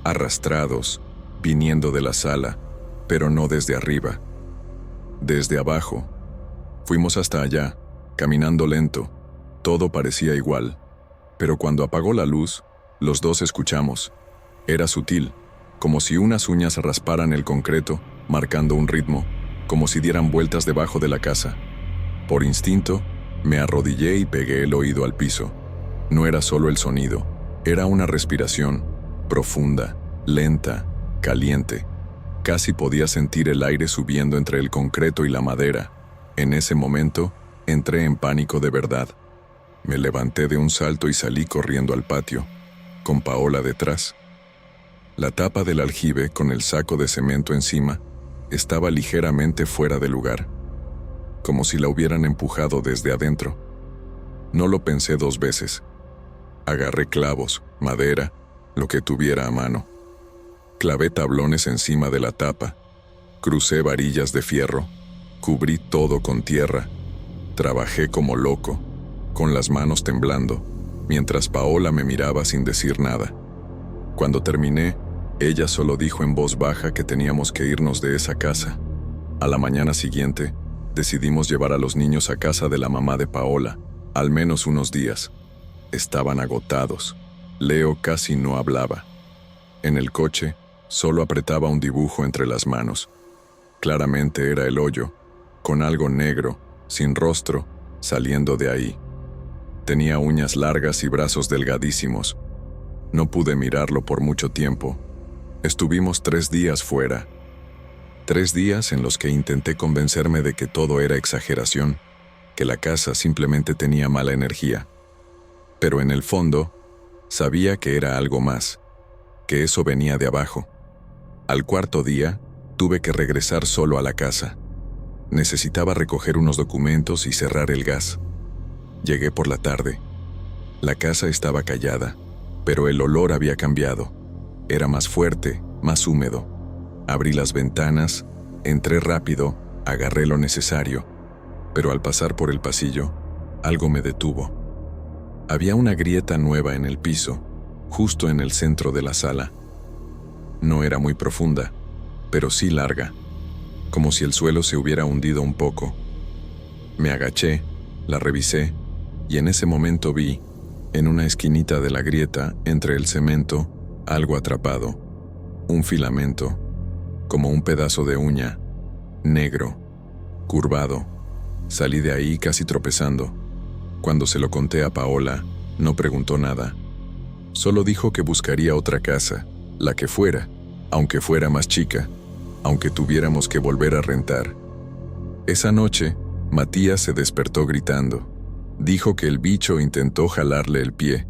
arrastrados, viniendo de la sala, pero no desde arriba. Desde abajo. Fuimos hasta allá, caminando lento. Todo parecía igual. Pero cuando apagó la luz, los dos escuchamos. Era sutil, como si unas uñas rasparan el concreto, marcando un ritmo, como si dieran vueltas debajo de la casa. Por instinto, me arrodillé y pegué el oído al piso. No era solo el sonido, era una respiración, profunda, lenta, caliente. Casi podía sentir el aire subiendo entre el concreto y la madera. En ese momento, entré en pánico de verdad. Me levanté de un salto y salí corriendo al patio, con Paola detrás. La tapa del aljibe, con el saco de cemento encima, estaba ligeramente fuera de lugar, como si la hubieran empujado desde adentro. No lo pensé dos veces. Agarré clavos, madera, lo que tuviera a mano. Clavé tablones encima de la tapa, crucé varillas de fierro, cubrí todo con tierra. Trabajé como loco, con las manos temblando, mientras Paola me miraba sin decir nada. Cuando terminé, ella solo dijo en voz baja que teníamos que irnos de esa casa. A la mañana siguiente, decidimos llevar a los niños a casa de la mamá de Paola, al menos unos días. Estaban agotados. Leo casi no hablaba. En el coche, solo apretaba un dibujo entre las manos. Claramente era el hoyo, con algo negro, sin rostro, saliendo de ahí. Tenía uñas largas y brazos delgadísimos. No pude mirarlo por mucho tiempo. Estuvimos 3 días fuera. 3 días en los que intenté convencerme de que todo era exageración, que la casa simplemente tenía mala energía. Pero en el fondo, sabía que era algo más, que eso venía de abajo. Al 4.º día, tuve que regresar solo a la casa. Necesitaba recoger unos documentos y cerrar el gas. Llegué por la tarde. La casa estaba callada, pero el olor había cambiado. Era más fuerte, más húmedo. Abrí las ventanas, entré rápido, agarré lo necesario, pero al pasar por el pasillo, algo me detuvo. Había una grieta nueva en el piso, justo en el centro de la sala. No era muy profunda, pero sí larga, como si el suelo se hubiera hundido un poco. Me agaché, la revisé, y en ese momento vi, en una esquinita de la grieta, entre el cemento, algo atrapado. Un filamento, como un pedazo de uña, negro, curvado. Salí de ahí casi tropezando. Cuando se lo conté a Paola, no preguntó nada. Solo dijo que buscaría otra casa, la que fuera, aunque fuera más chica, aunque tuviéramos que volver a rentar. Esa noche, Matías se despertó gritando. Dijo que el bicho intentó jalarle el pie.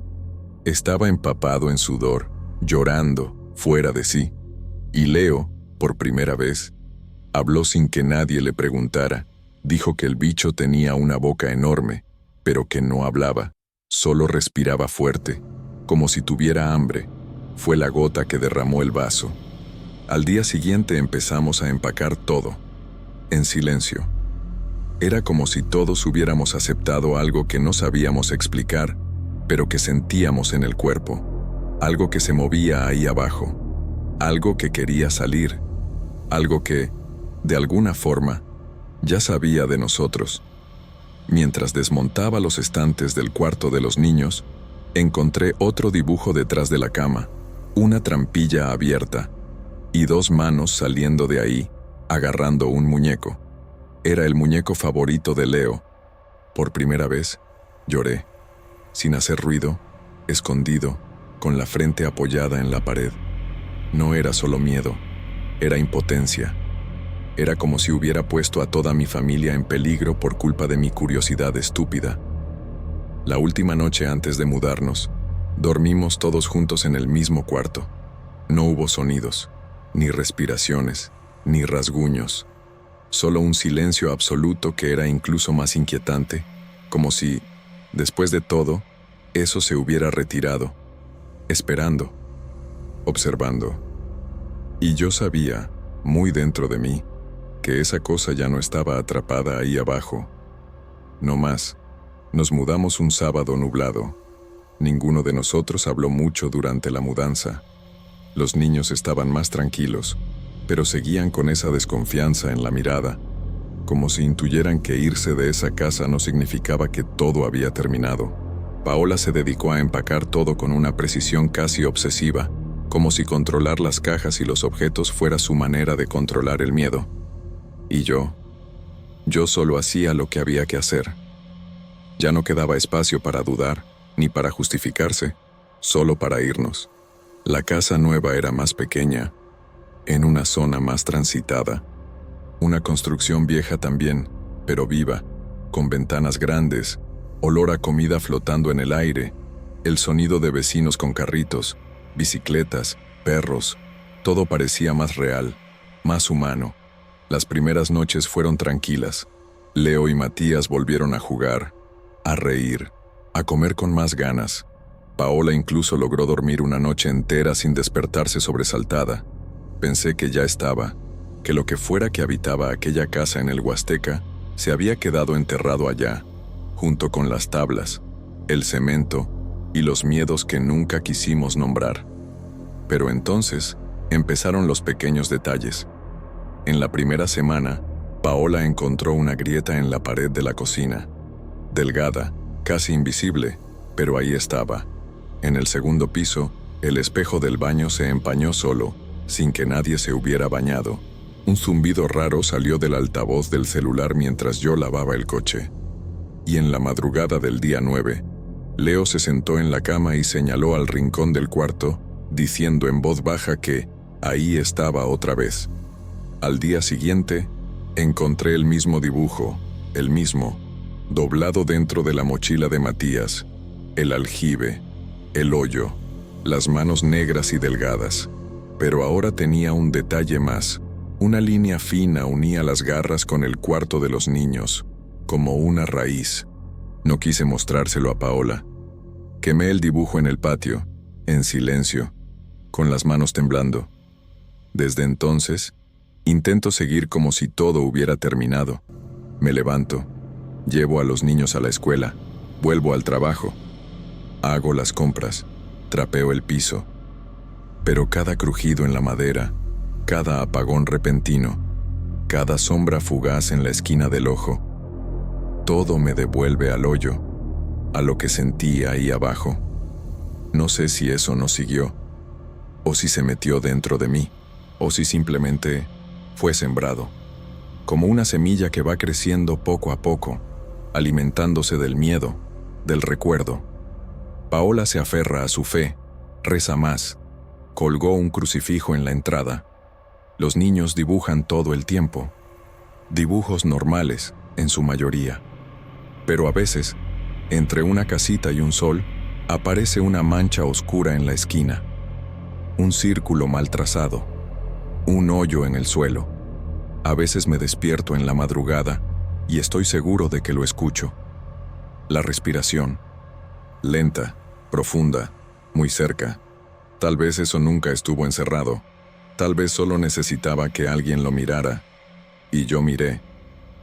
Estaba empapado en sudor, llorando, fuera de sí. Y Leo, por primera vez, habló sin que nadie le preguntara. Dijo que el bicho tenía una boca enorme, pero que no hablaba, solo respiraba fuerte, como si tuviera hambre. Fue la gota que derramó el vaso. Al día siguiente empezamos a empacar todo, en silencio. Era como si todos hubiéramos aceptado algo que no sabíamos explicar, pero que sentíamos en el cuerpo, algo que se movía ahí abajo, algo que quería salir, algo que, de alguna forma, ya sabía de nosotros. Mientras desmontaba los estantes del cuarto de los niños, encontré otro dibujo detrás de la cama, una trampilla abierta, y 2 manos saliendo de ahí, agarrando un muñeco. Era el muñeco favorito de Leo. Por primera vez, lloré, sin hacer ruido, escondido, con la frente apoyada en la pared. No era solo miedo, era impotencia. Era como si hubiera puesto a toda mi familia en peligro por culpa de mi curiosidad estúpida. La última noche antes de mudarnos, dormimos todos juntos en el mismo cuarto. No hubo sonidos, ni respiraciones, ni rasguños. Solo un silencio absoluto que era incluso más inquietante, como si, después de todo, eso se hubiera retirado, esperando, observando. Y yo sabía, muy dentro de mí, que esa cosa ya no estaba atrapada ahí abajo. No más. Nos mudamos un sábado nublado. Ninguno de nosotros habló mucho durante la mudanza. Los niños estaban más tranquilos, pero seguían con esa desconfianza en la mirada, como si intuyeran que irse de esa casa no significaba que todo había terminado. Paola se dedicó a empacar todo con una precisión casi obsesiva, como si controlar las cajas y los objetos fuera su manera de controlar el miedo. Y yo solo hacía lo que había que hacer. Ya no quedaba espacio para dudar, ni para justificarse, solo para irnos. La casa nueva era más pequeña, en una zona más transitada. Una construcción vieja también, pero viva, con ventanas grandes, olor a comida flotando en el aire, el sonido de vecinos con carritos, bicicletas, perros. Todo parecía más real, más humano. Las primeras noches fueron tranquilas. Leo y Matías volvieron a jugar, a reír, a comer con más ganas. Paola incluso logró dormir una noche entera sin despertarse sobresaltada. Pensé que ya estaba, que lo que fuera que habitaba aquella casa en el Huasteca se había quedado enterrado allá, junto con las tablas, el cemento y los miedos que nunca quisimos nombrar. Pero entonces empezaron los pequeños detalles. En la primera semana, Paola encontró una grieta en la pared de la cocina, delgada, casi invisible, pero ahí estaba. En el segundo piso, el espejo del baño se empañó solo, sin que nadie se hubiera bañado. Un zumbido raro salió del altavoz del celular mientras yo lavaba el coche. Y en la madrugada del día 9, Leo se sentó en la cama y señaló al rincón del cuarto, diciendo en voz baja que ahí estaba otra vez. Al día siguiente, encontré el mismo dibujo, el mismo, doblado dentro de la mochila de Matías, el aljibe, el hoyo, las manos negras y delgadas. Pero ahora tenía un detalle más. Una línea fina unía las garras con el cuarto de los niños, como una raíz. No quise mostrárselo a Paola. Quemé el dibujo en el patio, en silencio, con las manos temblando. Desde entonces, intento seguir como si todo hubiera terminado. Me levanto, llevo a los niños a la escuela, vuelvo al trabajo, hago las compras, trapeo el piso. Pero cada crujido en la madera, cada apagón repentino, cada sombra fugaz en la esquina del ojo, todo me devuelve al hoyo, a lo que sentí ahí abajo. No sé si eso no siguió, o si se metió dentro de mí, o si simplemente fue sembrado, como una semilla que va creciendo poco a poco, alimentándose del miedo, del recuerdo. Paola se aferra a su fe, reza más, Colgó un crucifijo en la entrada. Los niños dibujan todo el tiempo. Dibujos normales, en su mayoría. Pero a veces, entre una casita y un sol, aparece una mancha oscura en la esquina. Un círculo mal trazado. Un hoyo en el suelo. A veces me despierto en la madrugada y estoy seguro de que lo escucho. La respiración. Lenta, profunda, muy cerca. Tal vez eso nunca estuvo encerrado. Tal vez solo necesitaba que alguien lo mirara. Y yo miré.